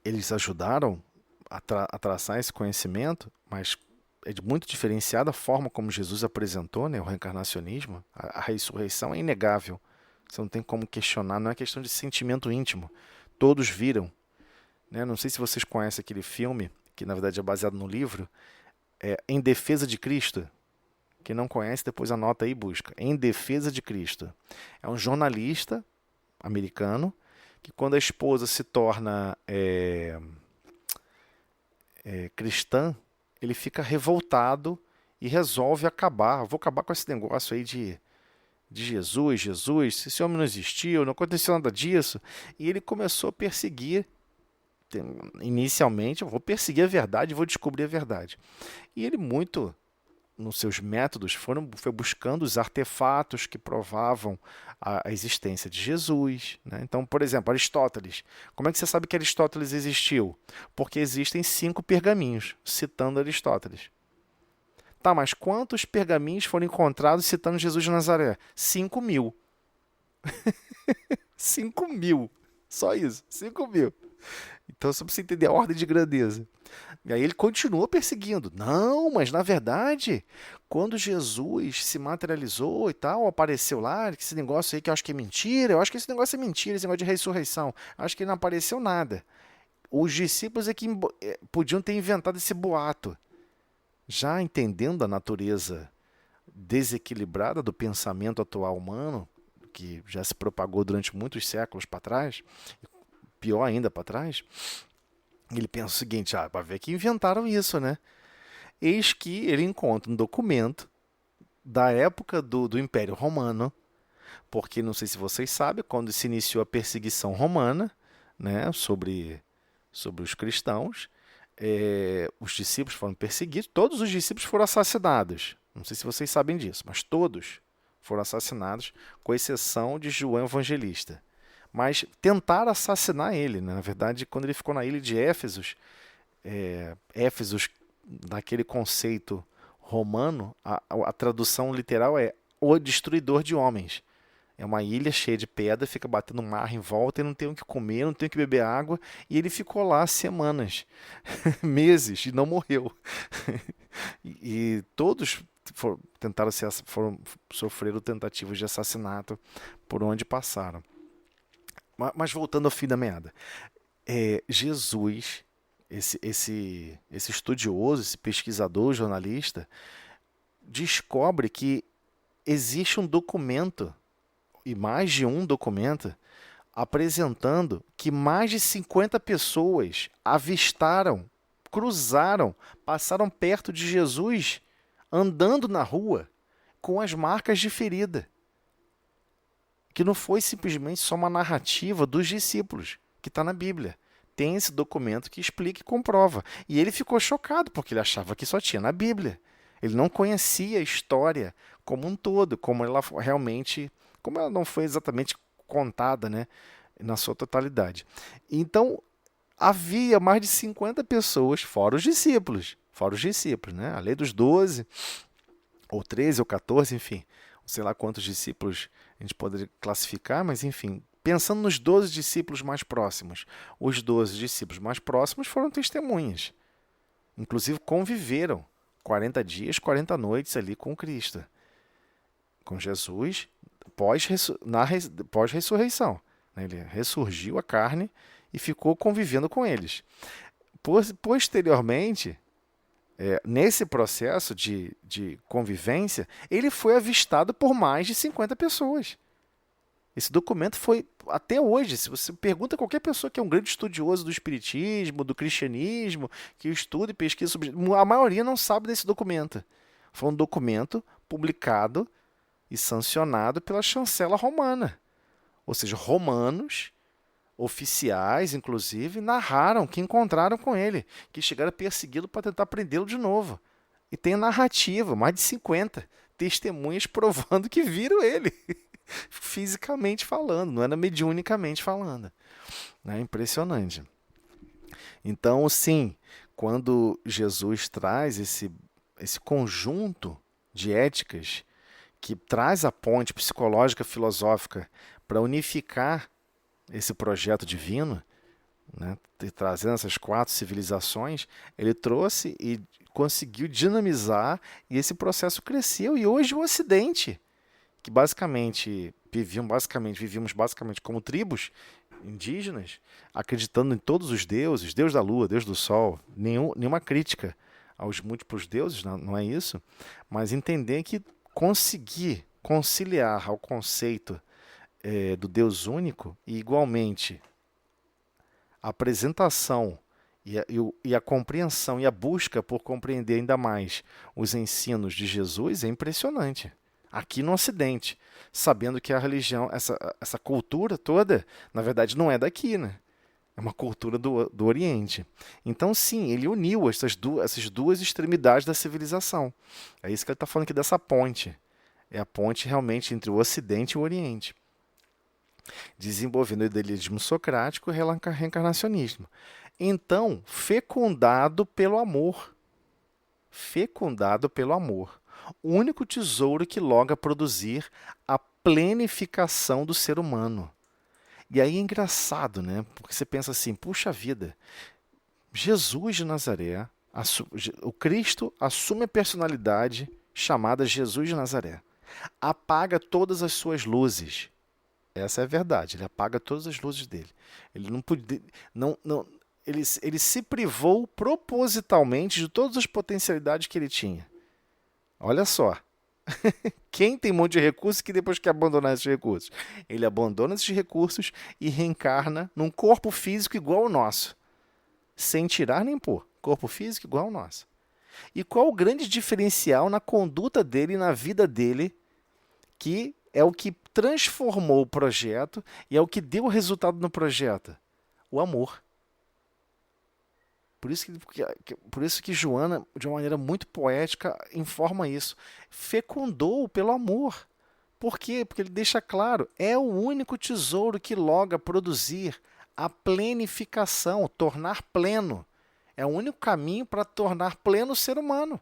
eles ajudaram a traçar esse conhecimento, mas é muito diferenciada a forma como Jesus apresentou, né, o reencarnacionismo. A ressurreição é inegável. Você não tem como questionar, não é questão de sentimento íntimo. Todos viram. Né? Não sei se vocês conhecem aquele filme, que na verdade é baseado no livro, Em Defesa de Cristo. Quem não conhece, depois anota aí e busca. Em Defesa de Cristo. É um jornalista americano que, quando a esposa se torna cristã, ele fica revoltado e resolve acabar. Vou acabar com esse negócio aí de Jesus, esse homem não existiu, não aconteceu nada disso. E ele começou a perseguir. Inicialmente, eu vou perseguir a verdade, vou descobrir a verdade. E ele, muito nos seus métodos, foi buscando os artefatos que provavam a existência de Jesus. Né? Então, por exemplo, Aristóteles. Como é que você sabe que Aristóteles existiu? Porque existem 5 pergaminhos citando Aristóteles. Tá, mas quantos pergaminhos foram encontrados citando Jesus de Nazaré? 5.000. 5.000. Só isso, 5.000. Então, só para você entender a ordem de grandeza. E aí ele continuou perseguindo. Não, mas na verdade, quando Jesus se materializou e tal, apareceu lá, esse negócio aí que eu acho que é mentira, eu acho que esse negócio é mentira, esse negócio de ressurreição. Acho que não apareceu nada. Os discípulos é que podiam ter inventado esse boato. Já entendendo a natureza desequilibrada do pensamento atual humano, que já se propagou durante muitos séculos para trás, pior ainda para trás, ele pensa o seguinte: para ver que inventaram isso, né? Eis que ele encontra um documento da época do Império Romano, porque, não sei se vocês sabem, quando se iniciou a perseguição romana, né, sobre os cristãos, os discípulos foram perseguidos, todos os discípulos foram assassinados. Não sei se vocês sabem disso, mas todos foram assassinados, com exceção de João Evangelista. Mas tentaram assassinar ele, né? Na verdade, quando ele ficou na ilha de Éfesos, Éfesos, naquele conceito romano, a tradução literal é o destruidor de homens. É uma ilha cheia de pedra, fica batendo mar em volta e não tem o que comer, não tem o que beber água. E ele ficou lá semanas, meses, e não morreu. E todos sofreram tentativas de assassinato por onde passaram. Mas voltando ao fim da meada, Jesus, esse estudioso, esse pesquisador, jornalista, descobre que existe um documento, e mais de um documento, apresentando que mais de 50 pessoas avistaram, cruzaram, passaram perto de Jesus, andando na rua, com as marcas de ferida. Que não foi simplesmente só uma narrativa dos discípulos, que está na Bíblia. Tem esse documento que explica e comprova. E ele ficou chocado, porque ele achava que só tinha na Bíblia. Ele não conhecia a história como um todo, como ela não foi exatamente contada, né, na sua totalidade. Então, havia mais de 50 pessoas, fora os discípulos, né? A lei dos 12, ou 13, ou 14, enfim, sei lá quantos discípulos a gente poderia classificar, mas enfim, pensando nos 12 discípulos mais próximos, os 12 discípulos mais próximos foram testemunhas. Inclusive conviveram 40 dias, 40 noites ali com Cristo, com Jesus, pós-ressurreição. Ele ressurgiu a carne e ficou convivendo com eles. Posteriormente, nesse processo de convivência, ele foi avistado por mais de 50 pessoas. Esse documento foi, até hoje, se você pergunta a qualquer pessoa que é um grande estudioso do espiritismo, do cristianismo, que estuda e pesquisa sobre, a maioria não sabe desse documento. Foi um documento publicado e sancionado pela chancela romana. Ou seja, romanos, oficiais, inclusive, narraram que encontraram com ele, que chegaram a persegui-lo para tentar prendê-lo de novo. E tem a narrativa, mais de 50 testemunhas provando que viram ele, fisicamente falando, não era mediunicamente falando. É impressionante. Então, sim, quando Jesus traz esse conjunto de éticas que traz a ponte psicológica filosófica para unificar esse projeto divino, né, trazendo essas 4 civilizações, ele trouxe e conseguiu dinamizar, e esse processo cresceu. E hoje o Ocidente, que vivíamos basicamente como tribos indígenas, acreditando em todos os deuses, Deus da lua, Deus do sol, nenhuma crítica aos múltiplos deuses, não é isso, mas entender que conseguir conciliar ao conceito do Deus único e igualmente a apresentação e a compreensão e a busca por compreender ainda mais os ensinos de Jesus é impressionante. Aqui no Ocidente, sabendo que a religião, essa cultura toda, na verdade não é daqui, né? É uma cultura do Oriente. Então, sim, ele uniu essas duas extremidades da civilização. É isso que ele está falando aqui dessa ponte. É a ponte realmente entre o Ocidente e o Oriente, desenvolvendo o idealismo socrático e o reencarnacionismo. Então, fecundado pelo amor. Fecundado pelo amor. O único tesouro que logra produzir a plenificação do ser humano. E aí é engraçado, né? Porque você pensa assim, puxa vida, Jesus de Nazaré, o Cristo assume a personalidade chamada Jesus de Nazaré. Apaga todas as suas luzes. Essa é a verdade, ele apaga todas as luzes dele. Ele não podia, não, ele se privou propositalmente de todas as potencialidades que ele tinha. Olha só. Quem tem um monte de recursos que depois quer abandonar esses recursos? Ele abandona esses recursos e reencarna num corpo físico igual ao nosso. Sem tirar nem pôr. Corpo físico igual ao nosso. E qual o grande diferencial na conduta dele e na vida dele, que é o que transformou o projeto e é o que deu o resultado no projeto? O amor. Por isso que Joana, de uma maneira muito poética, informa isso. Fecundou pelo amor. Por quê? Porque ele deixa claro, é o único tesouro que logra produzir a plenificação, tornar pleno. É o único caminho para tornar pleno o ser humano.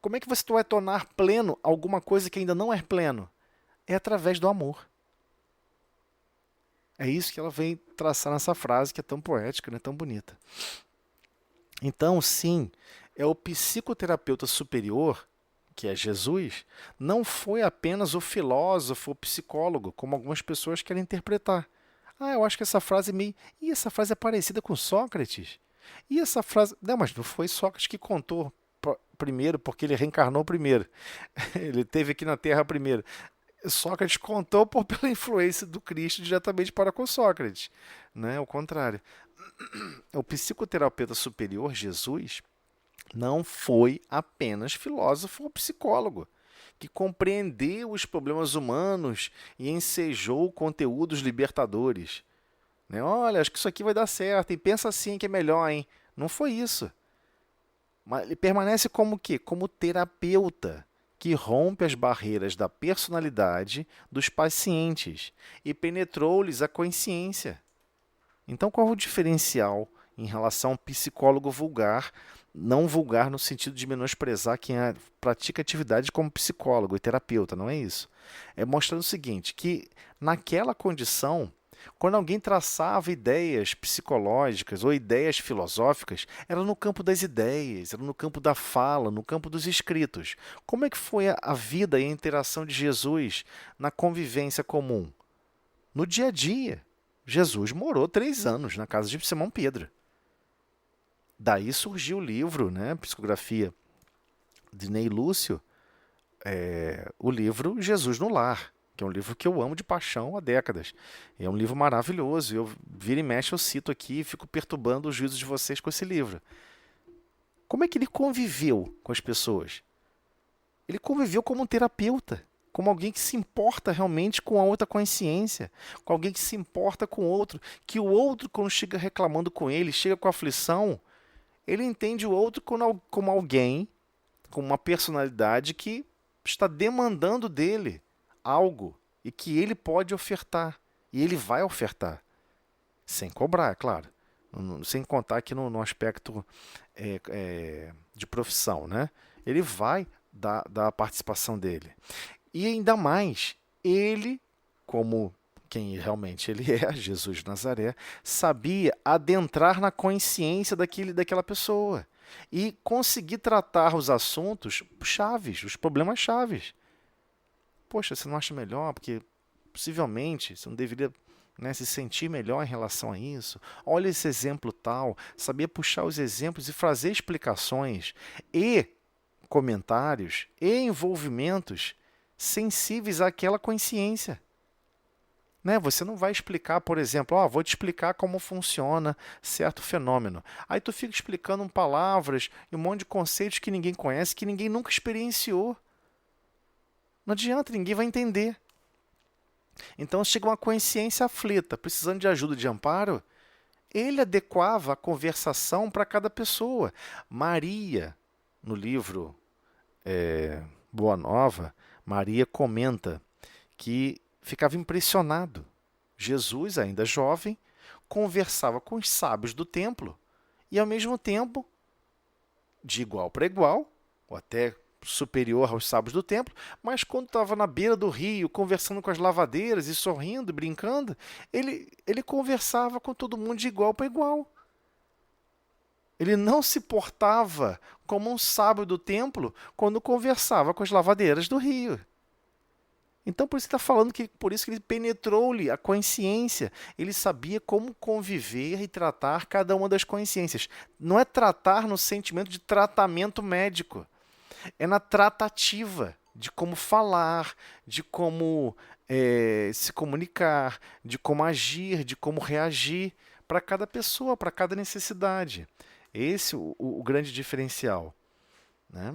Como é que você vai tornar pleno alguma coisa que ainda não é pleno? É através do amor. É isso que ela vem traçar nessa frase que é tão poética, né, tão bonita. Então, sim, é o psicoterapeuta superior, que é Jesus, não foi apenas o filósofo, o psicólogo, como algumas pessoas querem interpretar. Ah, eu acho que essa frase é meio... Ih, essa frase é parecida com Sócrates. E essa frase... Não, mas não foi Sócrates que contou primeiro, porque ele reencarnou primeiro. Ele esteve aqui na Terra primeiro. Sócrates contou pela influência do Cristo diretamente para com Sócrates, né? Ao contrário. O psicoterapeuta superior, Jesus, não foi apenas filósofo ou psicólogo, que compreendeu os problemas humanos e ensejou conteúdos libertadores. Né? Olha, acho que isso aqui vai dar certo, e pensa assim que é melhor, hein? Não foi isso. Mas ele permanece como o quê? Como terapeuta, que rompe as barreiras da personalidade dos pacientes e penetrou-lhes a consciência. Então, qual é o diferencial em relação ao psicólogo vulgar, não vulgar no sentido de menosprezar quem pratica atividade como psicólogo e terapeuta, não é isso? É mostrando o seguinte, que naquela condição, quando alguém traçava ideias psicológicas ou ideias filosóficas, era no campo das ideias, era no campo da fala, no campo dos escritos. Como é que foi a vida e a interação de Jesus na convivência comum? No dia a dia. Jesus morou 3 anos na casa de Simão Pedro. Daí surgiu o livro, né, Psicografia de Ney Lúcio, o livro Jesus no Lar, que é um livro que eu amo de paixão há décadas. É um livro maravilhoso. Eu vira e mexe, eu cito aqui e fico perturbando os juízos de vocês com esse livro. Como é que ele conviveu com as pessoas? Ele conviveu como um terapeuta, como alguém que se importa realmente com a outra consciência, com alguém que se importa com o outro, que o outro, quando chega reclamando com ele, chega com aflição, ele entende o outro como alguém, com uma personalidade que está demandando dele algo e que ele pode ofertar, e ele vai ofertar, sem cobrar, é claro, sem contar aqui no aspecto de profissão, né? Ele vai dar a participação dele. E ainda mais, ele, como quem realmente ele é, Jesus de Nazaré, sabia adentrar na consciência daquela pessoa e conseguir tratar os assuntos chaves, os problemas chaves. Poxa, você não acha melhor? Porque possivelmente você não deveria, né, se sentir melhor em relação a isso. Olha esse exemplo tal. Sabia puxar os exemplos e fazer explicações e comentários e envolvimentos sensíveis àquela consciência. Né? Você não vai explicar, por exemplo, vou te explicar como funciona certo fenômeno. Aí tu fica explicando palavras e um monte de conceitos que ninguém conhece, que ninguém nunca experienciou. Não adianta, ninguém vai entender. Então chega uma consciência aflita, precisando de ajuda, de amparo. Ele adequava a conversação para cada pessoa. Maria, no livro Boa Nova, Maria comenta que ficava impressionado. Jesus, ainda jovem, conversava com os sábios do templo e, ao mesmo tempo, de igual para igual, ou até superior aos sábios do templo, mas quando estava na beira do rio, conversando com as lavadeiras e sorrindo, brincando, ele conversava com todo mundo de igual para igual. Ele não se portava como um sábio do templo quando conversava com as lavadeiras do rio. Então, por isso ele está falando que por isso que ele penetrou-lhe a consciência. Ele sabia como conviver e tratar cada uma das consciências. Não é tratar no sentimento de tratamento médico. É na tratativa de como falar, de como se comunicar, de como agir, de como reagir para cada pessoa, para cada necessidade. Esse é o grande diferencial, né?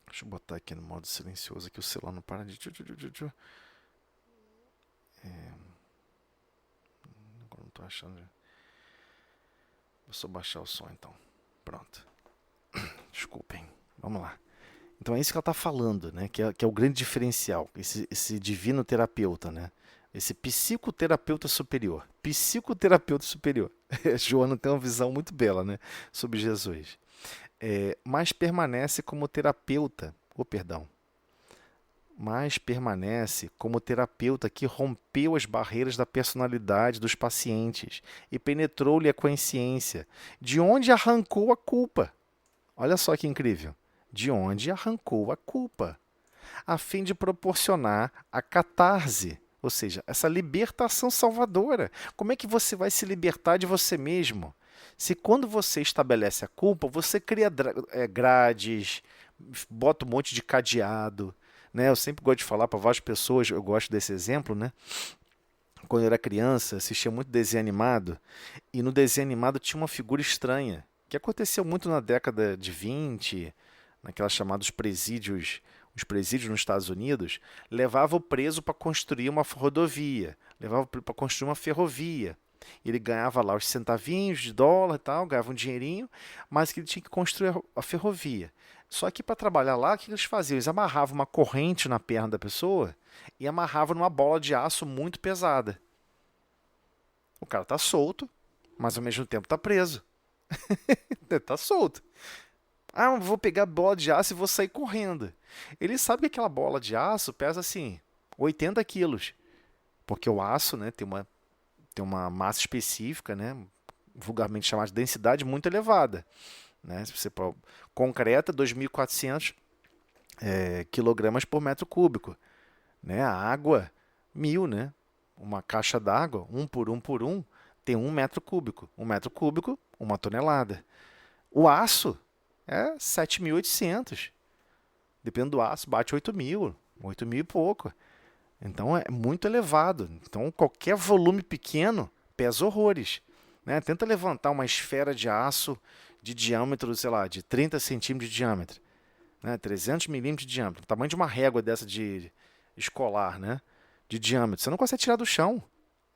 Deixa eu botar aqui no modo silencioso, que o celular não para de... Agora não estou achando... Vou só baixar o som, então. Pronto. Desculpem. Vamos lá. Então é isso que ela está falando, né? Que é o grande diferencial. Esse divino terapeuta, né? Esse psicoterapeuta superior. Psicoterapeuta superior. Joana tem uma visão muito bela, né? Sobre Jesus. Mas permanece como terapeuta, mas permanece como terapeuta que rompeu as barreiras da personalidade dos pacientes e penetrou-lhe a consciência, de onde arrancou a culpa. Olha só que incrível. De onde arrancou a culpa, a fim de proporcionar a catarse, ou seja, essa libertação salvadora. Como é que você vai se libertar de você mesmo? Se quando você estabelece a culpa, você cria grades, bota um monte de cadeado, né? Eu sempre gosto de falar para várias pessoas, eu gosto desse exemplo, né? Quando eu era criança, assistia muito desenho animado, e no desenho animado tinha uma figura estranha, que aconteceu muito na década de 20, naquelas chamados presídios, os presídios nos Estados Unidos, levava o preso para construir uma rodovia, levava para construir uma ferrovia. Ele ganhava lá os centavinhos de dólar e tal, ganhava um dinheirinho, mas que ele tinha que construir a ferrovia. Só que para trabalhar lá, o que eles faziam? Eles amarravam uma corrente na perna da pessoa e amarravam numa bola de aço muito pesada. O cara está solto, mas ao mesmo tempo está preso. Está solto. Eu vou pegar a bola de aço e vou sair correndo. Ele sabe que aquela bola de aço pesa assim 80 quilos, porque o aço, né, tem uma massa específica, né, vulgarmente chamada de densidade muito elevada, né? Se você concreta 2.400 quilogramas por metro cúbico, né? A água 1.000, né? Uma caixa d'água 1 por 1 por 1 tem 1 metro cúbico. 1 metro cúbico, 1 tonelada. O aço é 7.800. Dependendo do aço, bate 8.000 e pouco. Então é muito elevado. Então qualquer volume pequeno pesa horrores, né? Tenta levantar uma esfera de aço de diâmetro, sei lá, de 30 centímetros de diâmetro, né? 300 milímetros de diâmetro, o tamanho de uma régua dessa de escolar, né? De diâmetro. Você não consegue tirar do chão.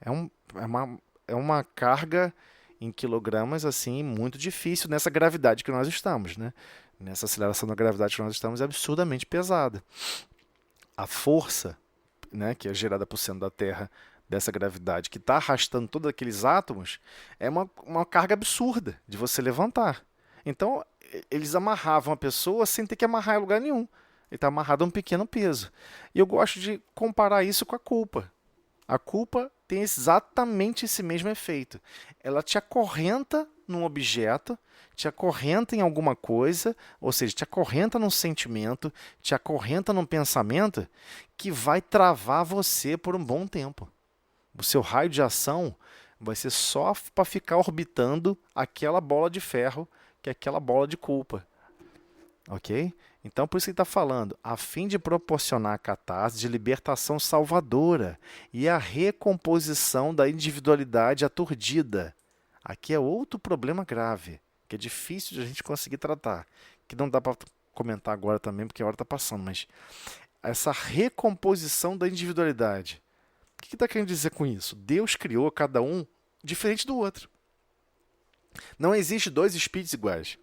É uma carga em quilogramas assim muito difícil nessa gravidade que nós estamos, né? Nessa aceleração da gravidade que nós estamos é absurdamente pesada. A força, né, que é gerada por cento da Terra, dessa gravidade, que está arrastando todos aqueles átomos, é uma carga absurda de você levantar. Então, eles amarravam a pessoa sem ter que amarrar em lugar nenhum. Ele está amarrado a um pequeno peso. E eu gosto de comparar isso com a culpa. A culpa tem exatamente esse mesmo efeito. Ela te acorrenta num objeto, te acorrenta em alguma coisa, ou seja, te acorrenta num sentimento, te acorrenta num pensamento que vai travar você por um bom tempo. O seu raio de ação vai ser só para ficar orbitando aquela bola de ferro, que é aquela bola de culpa. Ok? Então, por isso que ele está falando, a fim de proporcionar a catarse de libertação salvadora e a recomposição da individualidade aturdida. Aqui é outro problema grave, que é difícil de a gente conseguir tratar, que não dá para comentar agora também, porque a hora está passando, mas essa recomposição da individualidade. O que está querendo dizer com isso? Deus criou cada um diferente do outro. Não existe dois espíritos iguais.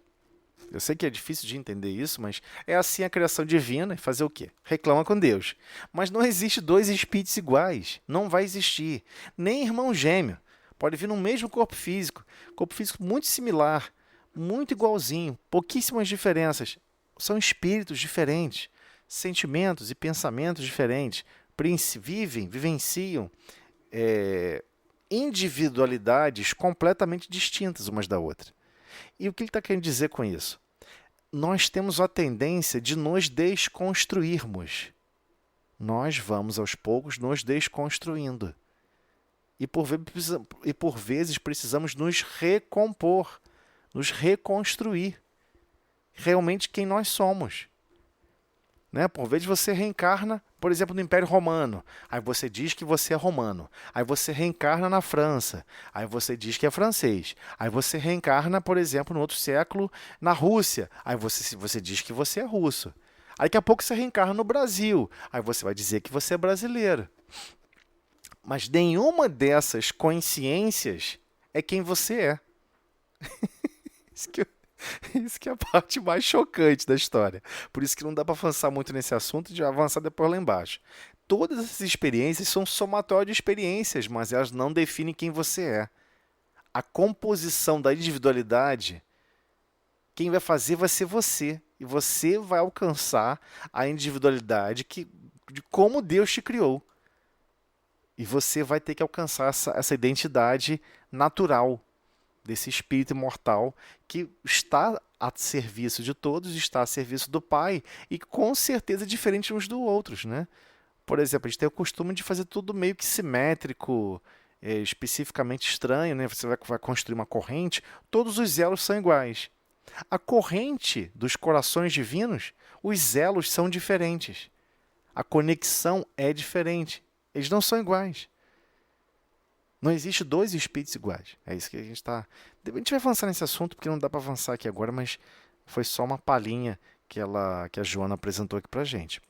Eu sei que é difícil de entender isso, mas é assim a criação divina. E fazer o quê? Reclama com Deus. Mas não existe dois espíritos iguais. Não vai existir. Nem irmão gêmeo. Pode vir no mesmo corpo físico. Corpo físico muito similar, muito igualzinho, pouquíssimas diferenças. São espíritos diferentes, sentimentos e pensamentos diferentes. Vivenciam individualidades completamente distintas umas da outra. E o que ele está querendo dizer com isso? Nós temos a tendência de nos desconstruirmos. Nós vamos, aos poucos, nos desconstruindo. E por vezes precisamos nos recompor, nos reconstruir. Realmente quem nós somos. Né? Por vezes você reencarna, por exemplo, no Império Romano. Aí você diz que você é romano. Aí você reencarna na França. Aí você diz que é francês. Aí você reencarna, por exemplo, no outro século, na Rússia. Aí você diz que você é russo. Aí daqui a pouco você reencarna no Brasil. Aí você vai dizer que você é brasileiro. Mas nenhuma dessas consciências é quem você é. Isso que é a parte mais chocante da história. Por isso que não dá para avançar muito nesse assunto e de avançar depois lá embaixo. Todas essas experiências são somatório de experiências, mas elas não definem quem você é. A composição da individualidade, quem vai fazer vai ser você. E você vai alcançar a individualidade de como Deus te criou. E você vai ter que alcançar essa identidade natural desse espírito imortal que está a serviço de todos, está a serviço do Pai e com certeza diferente uns dos outros, né? Por exemplo, a gente tem o costume de fazer tudo meio que simétrico, especificamente estranho, né? Você vai construir uma corrente, todos os elos são iguais. A corrente dos corações divinos, os elos são diferentes. A conexão é diferente. Eles não são iguais. Não existe dois espíritos iguais. É isso que a gente está... A gente vai avançar nesse assunto, porque não dá para avançar aqui agora, mas foi só uma palhinha que a Joana apresentou aqui para a gente.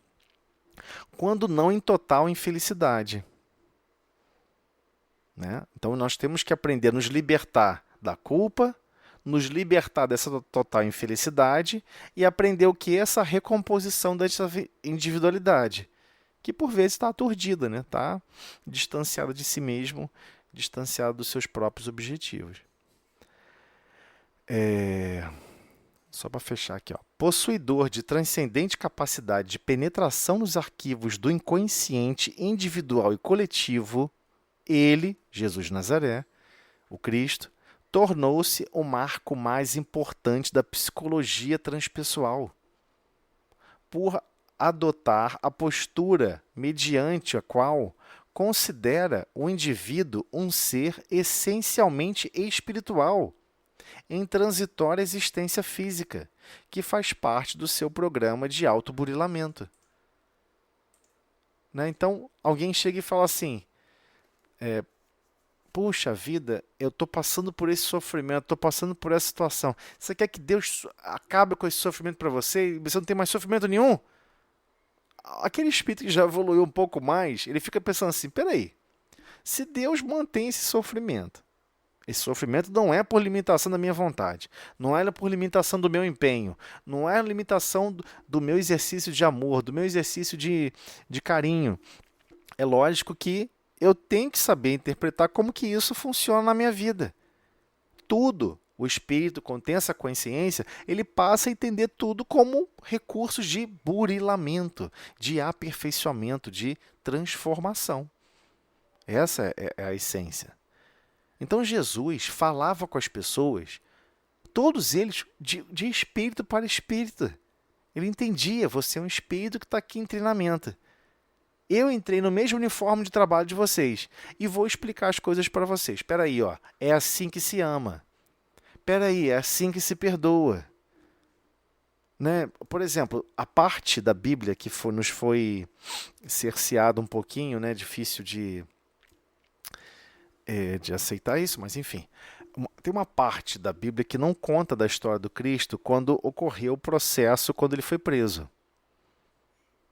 Quando não em total infelicidade. Né? Então, nós temos que aprender a nos libertar da culpa, nos libertar dessa total infelicidade e aprender o que é essa recomposição dessa individualidade, que por vezes está aturdida, né? Está distanciada de si mesmo, distanciado dos seus próprios objetivos. Só para fechar aqui, ó. Possuidor de transcendente capacidade de penetração nos arquivos do inconsciente individual e coletivo, ele, Jesus de Nazaré, o Cristo, tornou-se o marco mais importante da psicologia transpessoal, por adotar a postura mediante a qual considera o indivíduo um ser essencialmente espiritual, em transitória existência física, que faz parte do seu programa de autoburilamento. Né? Então, alguém chega e fala assim, puxa vida, eu estou passando por esse sofrimento, estou passando por essa situação. Você quer que Deus acabe com esse sofrimento para você e você não tem mais sofrimento nenhum? Aquele espírito que já evoluiu um pouco mais, ele fica pensando assim, peraí, se Deus mantém esse sofrimento não é por limitação da minha vontade, não é por limitação do meu empenho, não é limitação do meu exercício de amor, do meu exercício de carinho. É lógico que eu tenho que saber interpretar como que isso funciona na minha vida. Tudo. O espírito, quando tem essa consciência, ele passa a entender tudo como recursos de burilamento, de aperfeiçoamento, de transformação. Essa é a essência. Então Jesus falava com as pessoas, todos eles, de espírito para espírito. Ele entendia, você é um espírito que está aqui em treinamento. Eu entrei no mesmo uniforme de trabalho de vocês e vou explicar as coisas para vocês. Espera aí, ó, é assim que se ama. Espera aí, é assim que se perdoa. Né? Por exemplo, a parte da Bíblia que nos foi cerceada um pouquinho, né? Difícil de aceitar isso, mas enfim. Tem uma parte da Bíblia que não conta da história do Cristo quando ocorreu o processo, quando ele foi preso.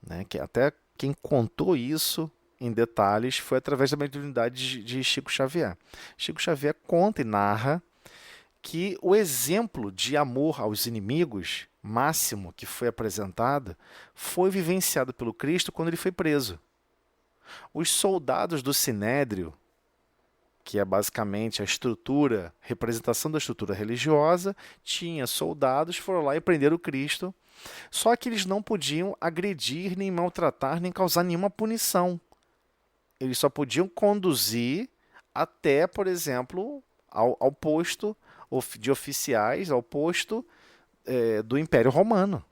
Né? Que até quem contou isso em detalhes foi através da mediunidade de Chico Xavier. Chico Xavier conta e narra que o exemplo de amor aos inimigos máximo que foi apresentado foi vivenciado pelo Cristo quando ele foi preso. Os soldados do Sinédrio, que é basicamente a estrutura, representação da estrutura religiosa, tinha soldados, foram lá e prenderam o Cristo, só que eles não podiam agredir, nem maltratar, nem causar nenhuma punição. Eles só podiam conduzir até, por exemplo, ao posto de oficiais, ao posto do Império Romano.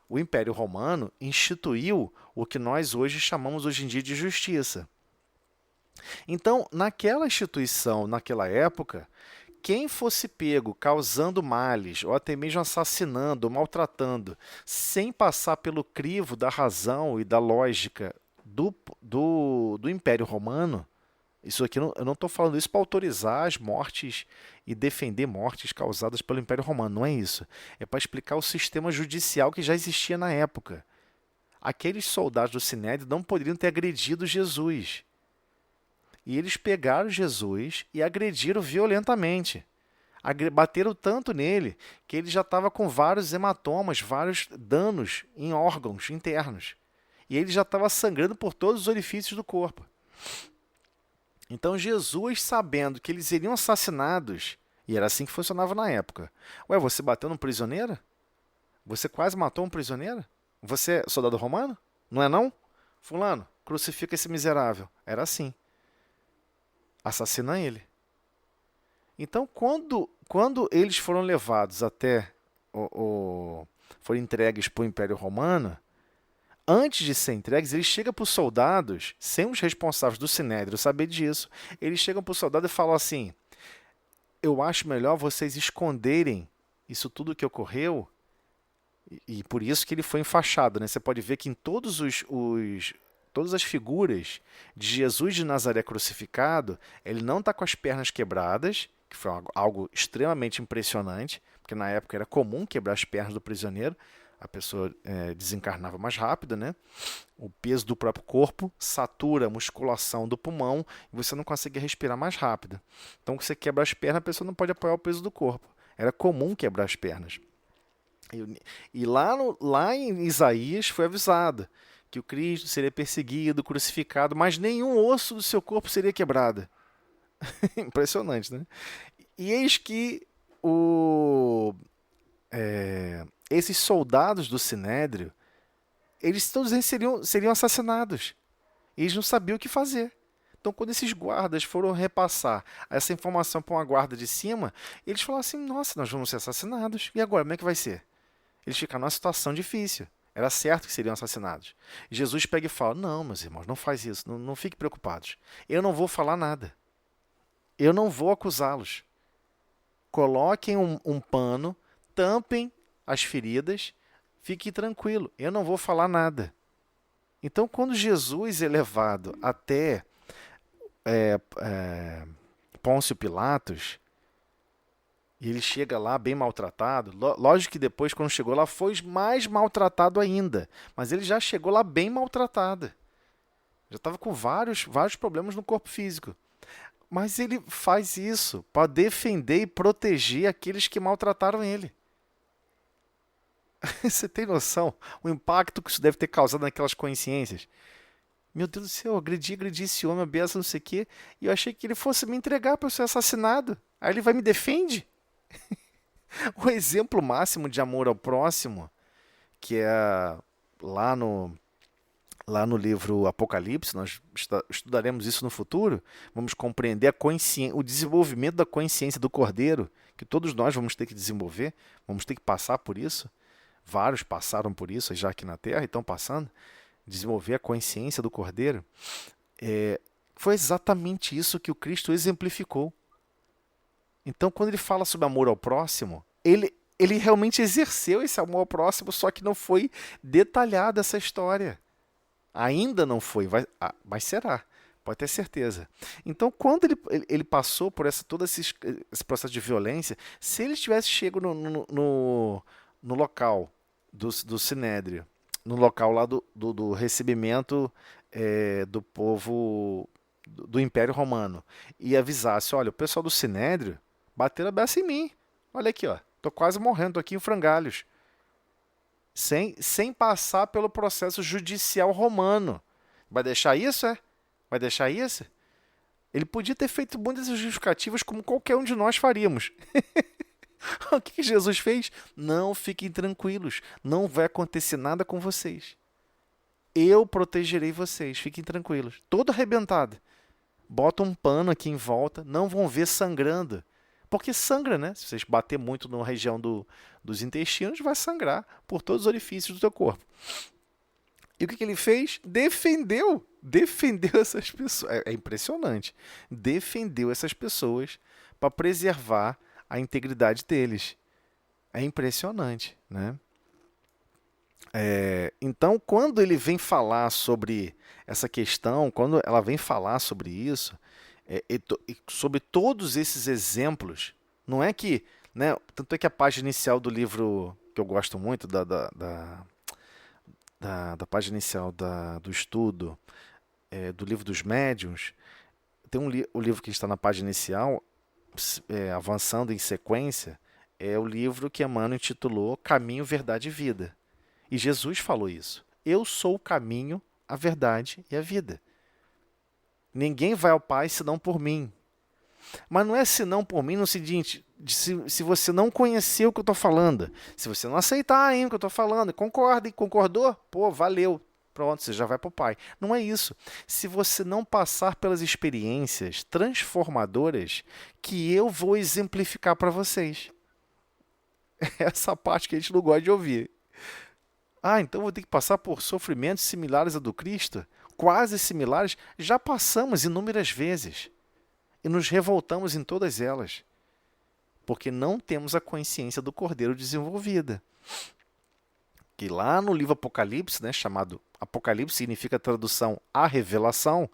O Império Romano instituiu o que nós hoje chamamos hoje em dia de justiça. Então, naquela instituição, naquela época, quem fosse pego causando males, ou até mesmo assassinando, ou maltratando, sem passar pelo crivo da razão e da lógica do Império Romano, isso aqui eu não estou falando isso para autorizar as mortes e defender mortes causadas pelo Império Romano, não é isso. É para explicar o sistema judicial que já existia na época. Aqueles soldados do Sinédrio não poderiam ter agredido Jesus. E eles pegaram Jesus e agrediram violentamente. Bateram tanto nele que ele já estava com vários hematomas, vários danos em órgãos internos. E ele já estava sangrando por todos os orifícios do corpo. Então Jesus, sabendo que eles seriam assassinados, e era assim que funcionava na época. Ué, você bateu num prisioneiro? Você quase matou um prisioneiro? Você é soldado romano? Não é não? Fulano, crucifica esse miserável. Era assim. Assassina ele. Então, quando eles foram levados até, foram entregues para o Império Romano, antes de ser entregues, eles chegam para os soldados, sem os responsáveis do Sinédrio saber disso, eles chegam para o soldado e falam assim, eu acho melhor vocês esconderem isso tudo que ocorreu, e por isso que ele foi enfaixado. Né? Você pode ver que em todas as figuras de Jesus de Nazaré crucificado, ele não está com as pernas quebradas, que foi algo extremamente impressionante, porque na época era comum quebrar as pernas do prisioneiro, a pessoa desencarnava mais rápido, né? O peso do próprio corpo satura a musculação do pulmão e você não consegue respirar mais rápido. Então, quando você quebra as pernas, a pessoa não pode apoiar o peso do corpo. Era comum quebrar as pernas. E lá em Isaías foi avisado que o Cristo seria perseguido, crucificado, mas nenhum osso do seu corpo seria quebrado. Impressionante, né? E eis que esses soldados do Sinédrio, eles todos seriam assassinados. Eles não sabiam o que fazer. Então, quando esses guardas foram repassar essa informação para uma guarda de cima, eles falaram assim, nossa, nós vamos ser assassinados. E agora, como é que vai ser? Eles ficaram numa situação difícil. Era certo que seriam assassinados. E Jesus pega e fala, não, meus irmãos, não faz isso, não fiquem preocupados. Eu não vou falar nada. Eu não vou acusá-los. Coloquem um pano, tampem as feridas, fique tranquilo, eu não vou falar nada. Então, quando Jesus é levado até Pôncio Pilatos, e ele chega lá bem maltratado, lógico que depois, quando chegou lá, foi mais maltratado ainda, mas ele já chegou lá bem maltratado. Já estava com vários problemas no corpo físico. Mas ele faz isso para defender e proteger aqueles que maltrataram ele. Você tem noção? O impacto que isso deve ter causado naquelas consciências. Meu Deus do céu, agredi esse homem, a beça, não sei o quê, e eu achei que ele fosse me entregar para eu ser assassinado. Aí ele vai e me defende? O exemplo máximo de amor ao próximo, que é lá lá no livro Apocalipse, nós estudaremos isso no futuro, vamos compreender a o desenvolvimento da consciência do Cordeiro, que todos nós vamos ter que desenvolver, vamos ter que passar por isso. Vários passaram por isso já aqui na Terra e estão passando. Desenvolver a consciência do Cordeiro. Foi exatamente isso que o Cristo exemplificou. Então, quando ele fala sobre amor ao próximo, ele realmente exerceu esse amor ao próximo, só que não foi detalhada essa história. Ainda não foi, mas será, pode ter certeza. Então, quando ele passou por todo esse processo de violência, se ele tivesse chego no local do Sinédrio, no local lá do recebimento do povo do Império Romano, e avisasse, olha, o pessoal do Sinédrio bateram a beça em mim. Olha aqui, ó, tô quase morrendo, tô aqui em frangalhos. Sem passar pelo processo judicial romano. Vai deixar isso, é? Vai deixar isso? Ele podia ter feito muitas justificativas como qualquer um de nós faríamos. O que Jesus fez? Não fiquem tranquilos. Não vai acontecer nada com vocês. Eu protegerei vocês. Fiquem tranquilos. Todo arrebentado. Bota um pano aqui em volta. Não vão ver sangrando. Porque sangra, né? Se você bater muito na região dos intestinos, vai sangrar por todos os orifícios do teu corpo. E o que ele fez? Defendeu essas pessoas. É impressionante. Defendeu essas pessoas para preservar a integridade deles. É impressionante, né? Então, quando ele vem falar sobre essa questão, quando ela vem falar sobre isso, sobre todos esses exemplos, não é que, né, tanto é que a página inicial do livro, que eu gosto muito, da página inicial do estudo, do livro dos médiuns, tem o livro que está na página inicial, avançando em sequência, é o livro que Emmanuel intitulou Caminho, Verdade e Vida. E Jesus falou isso. Eu sou o caminho, a verdade e a vida. Ninguém vai ao Pai senão por mim. Mas não é senão por mim no seguinte, se você não conhecer o que eu estou falando, se você não aceitar o que eu estou falando, concorda e concordou, pô, valeu, pronto, você já vai para o Pai. Não é isso. Se você não passar pelas experiências transformadoras que eu vou exemplificar para vocês. Essa parte que a gente não gosta de ouvir. Então vou ter que passar por sofrimentos similares ao do Cristo? Quase similares? Já passamos inúmeras vezes. E nos revoltamos em todas elas. Porque não temos a consciência do Cordeiro desenvolvida. Que lá no livro Apocalipse, né, chamado Apocalipse, significa a tradução a revelação,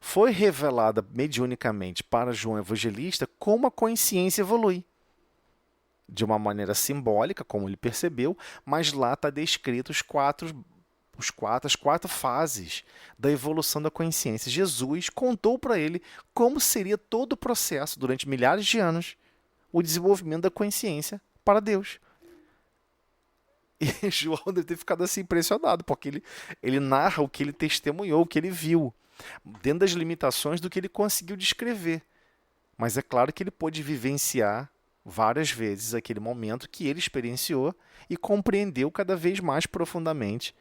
foi revelada mediunicamente para João Evangelista como a consciência evolui. De uma maneira simbólica, como ele percebeu, mas lá está descrito as quatro fases da evolução da consciência. Jesus contou para ele como seria todo o processo, durante milhares de anos, o desenvolvimento da consciência para Deus. E João deve ter ficado assim impressionado, porque ele narra o que ele testemunhou, o que ele viu, dentro das limitações do que ele conseguiu descrever. Mas é claro que ele pôde vivenciar várias vezes aquele momento que ele experienciou e compreendeu cada vez mais profundamente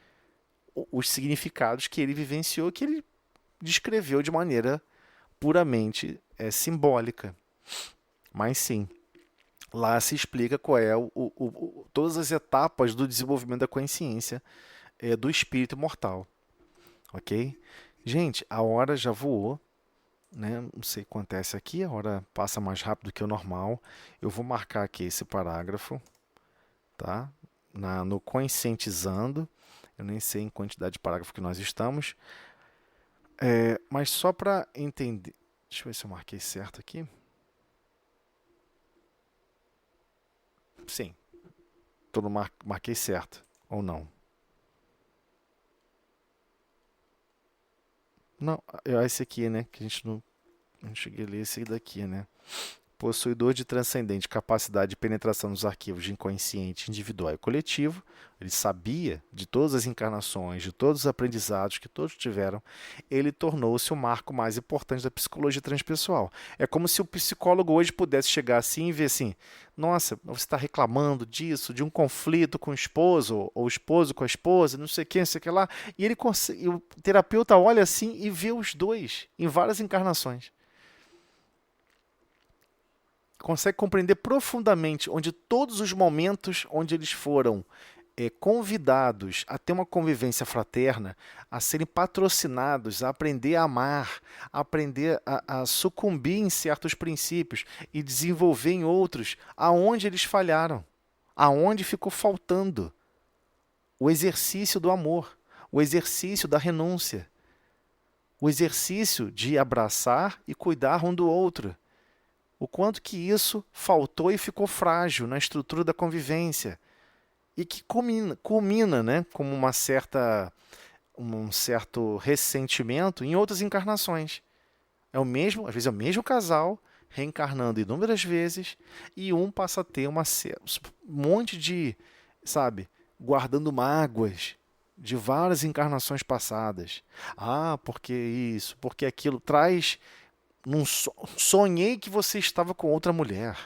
os significados que ele vivenciou, que ele descreveu de maneira puramente simbólica. Mas sim, lá se explica qual é todas as etapas do desenvolvimento da consciência do espírito mortal. Ok? Gente, a hora já voou. Né? Não sei o que acontece aqui, a hora passa mais rápido que o normal. Eu vou marcar aqui esse parágrafo, tá? No conscientizando. Eu nem sei em quantidade de parágrafo que nós estamos. Mas só para entender. Deixa eu ver se eu marquei certo aqui. Sim. Marquei certo. Ou não? Não, é esse aqui, né? Que a gente não cheguei a ler esse daqui, né? possuidor de transcendente capacidade de penetração nos arquivos de inconsciente individual e coletivo, ele sabia de todas as encarnações, de todos os aprendizados que todos tiveram, ele tornou-se o marco mais importante da psicologia transpessoal. É como se o psicólogo hoje pudesse chegar assim e ver assim, nossa, você está reclamando disso, de um conflito com o esposo, ou o esposo com a esposa, não sei o que, não sei o que lá, e e o terapeuta olha assim e vê os dois em várias encarnações. Consegue compreender profundamente onde todos os momentos onde eles foram convidados a ter uma convivência fraterna, a serem patrocinados, a aprender a amar, a aprender a sucumbir em certos princípios e desenvolver em outros, aonde eles falharam, aonde ficou faltando o exercício do amor, o exercício da renúncia, o exercício de abraçar e cuidar um do outro. O quanto que isso faltou e ficou frágil na estrutura da convivência. E que culmina, né, como um certo ressentimento em outras encarnações. Às vezes é o mesmo casal, reencarnando inúmeras vezes, e um passa a ter um monte de, guardando mágoas de várias encarnações passadas. Porque isso, porque aquilo traz... Sonhei que você estava com outra mulher.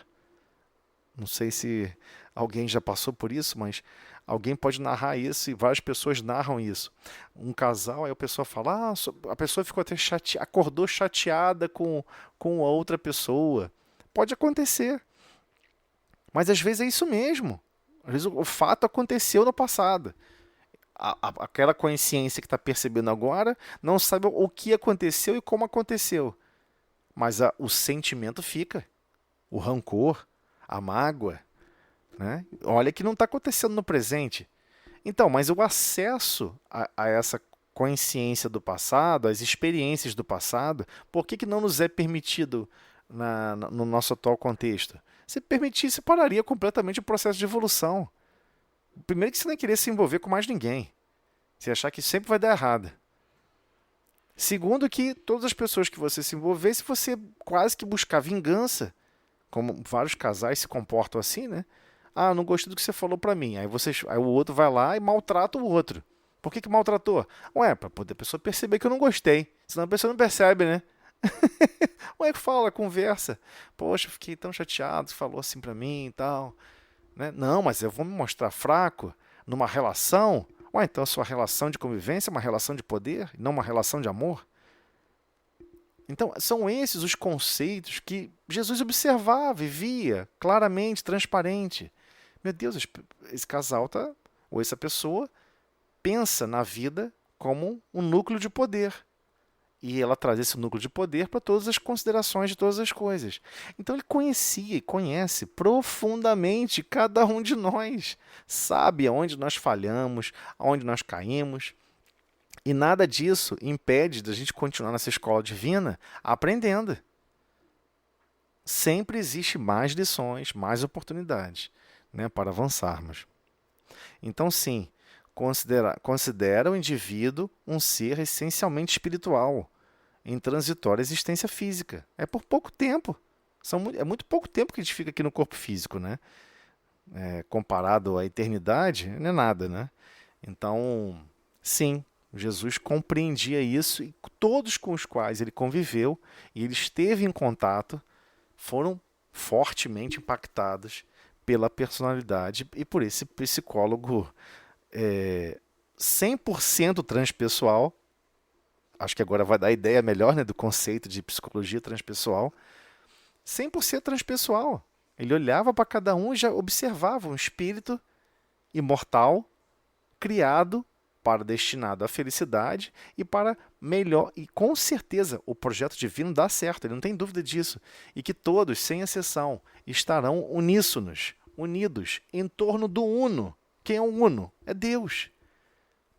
Não sei se alguém já passou por isso, mas alguém pode narrar isso e várias pessoas narram isso. Um casal, aí a pessoa fala, a pessoa ficou até acordou chateada com a outra pessoa. Pode acontecer. Mas às vezes é isso mesmo. Às vezes o fato aconteceu no passado. Aquela consciência que está percebendo agora não sabe o que aconteceu e como aconteceu. Mas o sentimento fica, o rancor, a mágoa, né? Olha que não está acontecendo no presente. Então, mas o acesso a essa consciência do passado, as experiências do passado, por que não nos é permitido no nosso atual contexto? Se permitisse, pararia completamente o processo de evolução. Primeiro que você não ia querer se envolver com mais ninguém. Você ia achar que sempre vai dar errado. Segundo que todas as pessoas que você se envolvesse, você quase que buscar vingança, como vários casais se comportam assim, né? Não gostei do que você falou pra mim. Aí o outro vai lá e maltrata o outro. Por que maltratou? Pra poder a pessoa perceber que eu não gostei. Senão a pessoa não percebe, né? Fala, conversa. Poxa, fiquei tão chateado, você falou assim pra mim e tal. Né? Não, mas eu vou me mostrar fraco numa relação... então a sua relação de convivência é uma relação de poder, não uma relação de amor? Então, são esses os conceitos que Jesus observava e via claramente, transparente. Meu Deus, esse casal ou essa pessoa pensa na vida como um núcleo de poder. E ela traz esse núcleo de poder para todas as considerações de todas as coisas. Então ele conhecia e conhece profundamente cada um de nós. Sabe aonde nós falhamos, aonde nós caímos. E nada disso impede da gente continuar nessa escola divina aprendendo. Sempre existe mais lições, mais oportunidades, né, para avançarmos. Então, sim, considera o indivíduo um ser essencialmente espiritual, em transitória existência física. É por pouco tempo. É muito pouco tempo que a gente fica aqui no corpo físico, né? Comparado à eternidade, não é nada, né? Então, sim, Jesus compreendia isso e todos com os quais ele conviveu e ele esteve em contato foram fortemente impactados pela personalidade e por esse psicólogo 100% transpessoal. Acho que agora vai dar a ideia melhor, né, do conceito de psicologia transpessoal. 100% transpessoal. Ele olhava para cada um e já observava um espírito imortal, criado destinado à felicidade e para melhor. E com certeza o projeto divino dá certo, ele não tem dúvida disso. E que todos, sem exceção, estarão uníssonos, unidos, em torno do Uno. Quem é o Uno? É Deus.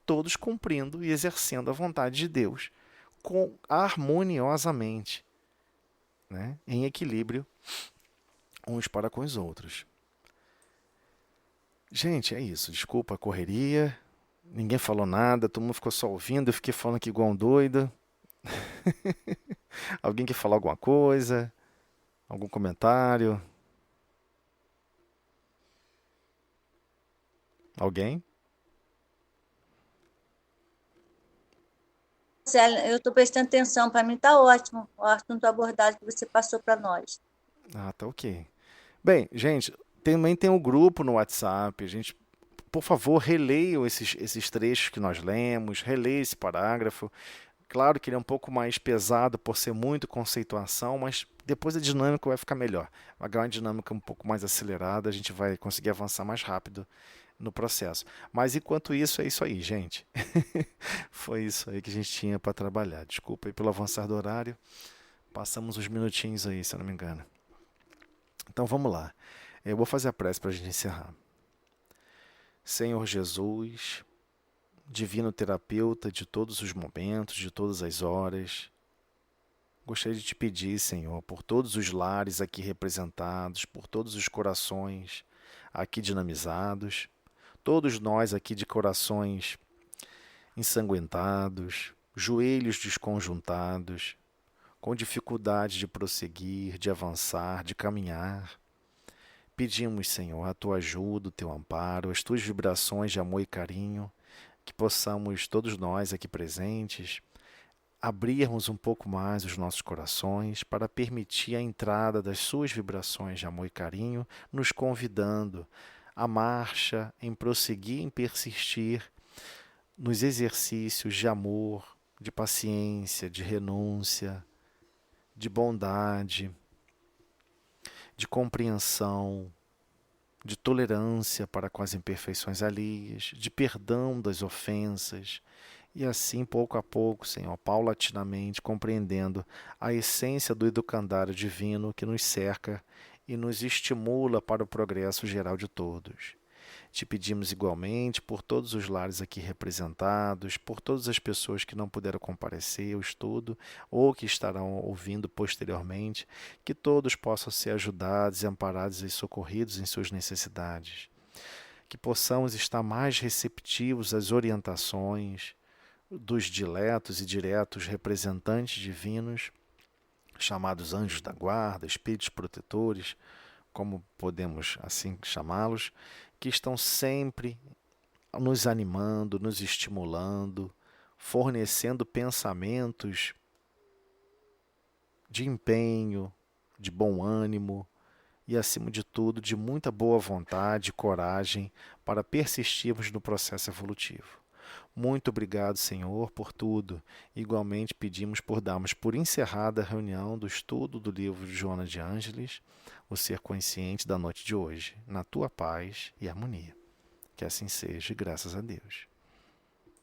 Todos cumprindo e exercendo a vontade de Deus harmoniosamente, né? Em equilíbrio uns para com os outros. Gente, é isso. Desculpa a correria. Ninguém falou nada, todo mundo ficou só ouvindo. Eu fiquei falando aqui igual um doido. Alguém quer falar alguma coisa? Algum comentário? Alguém? Célia, eu estou prestando atenção, para mim está ótimo o assunto abordado que você passou para nós. Ah, tá ok. Bem, gente, também tem um grupo no WhatsApp. A gente, por favor, releiam esses trechos que nós lemos, releia esse parágrafo. Claro que ele é um pouco mais pesado por ser muito conceituação, mas depois a dinâmica vai ficar melhor. Vai ganhar uma dinâmica um pouco mais acelerada, a gente vai conseguir avançar mais rápido no processo. Mas enquanto isso, é isso aí, gente. Foi isso aí que a gente tinha para trabalhar. Desculpa aí pelo avançar do horário. Passamos uns minutinhos aí, se eu não me engano. Então vamos lá. Eu vou fazer a prece para a gente encerrar. Senhor Jesus, divino terapeuta de todos os momentos, de todas as horas, gostaria de te pedir, Senhor, por todos os lares aqui representados, por todos os corações aqui dinamizados, todos nós aqui de corações ensanguentados, joelhos desconjuntados, com dificuldade de prosseguir, de avançar, de caminhar. Pedimos, Senhor, a tua ajuda, o teu amparo, as tuas vibrações de amor e carinho, que possamos, todos nós aqui presentes, abrirmos um pouco mais os nossos corações para permitir a entrada das suas vibrações de amor e carinho, nos convidando à marcha, em prosseguir, em persistir nos exercícios de amor, de paciência, de renúncia, de bondade, de compreensão, de tolerância para com as imperfeições alheias, de perdão das ofensas, e assim, pouco a pouco, Senhor, paulatinamente, compreendendo a essência do educandário divino que nos cerca e nos estimula para o progresso geral de todos. Te pedimos igualmente por todos os lares aqui representados, por todas as pessoas que não puderam comparecer ao estudo ou que estarão ouvindo posteriormente, que todos possam ser ajudados, amparados e socorridos em suas necessidades. Que possamos estar mais receptivos às orientações dos diletos e diretos representantes divinos, chamados anjos da guarda, espíritos protetores, como podemos assim chamá-los, que estão sempre nos animando, nos estimulando, fornecendo pensamentos de empenho, de bom ânimo e, acima de tudo, de muita boa vontade e coragem para persistirmos no processo evolutivo. Muito obrigado, Senhor, por tudo. Igualmente pedimos por darmos por encerrada a reunião do estudo do livro de Joana de Ângeles, O Ser Consciente da noite de hoje, na tua paz e harmonia. Que assim seja, e graças a Deus.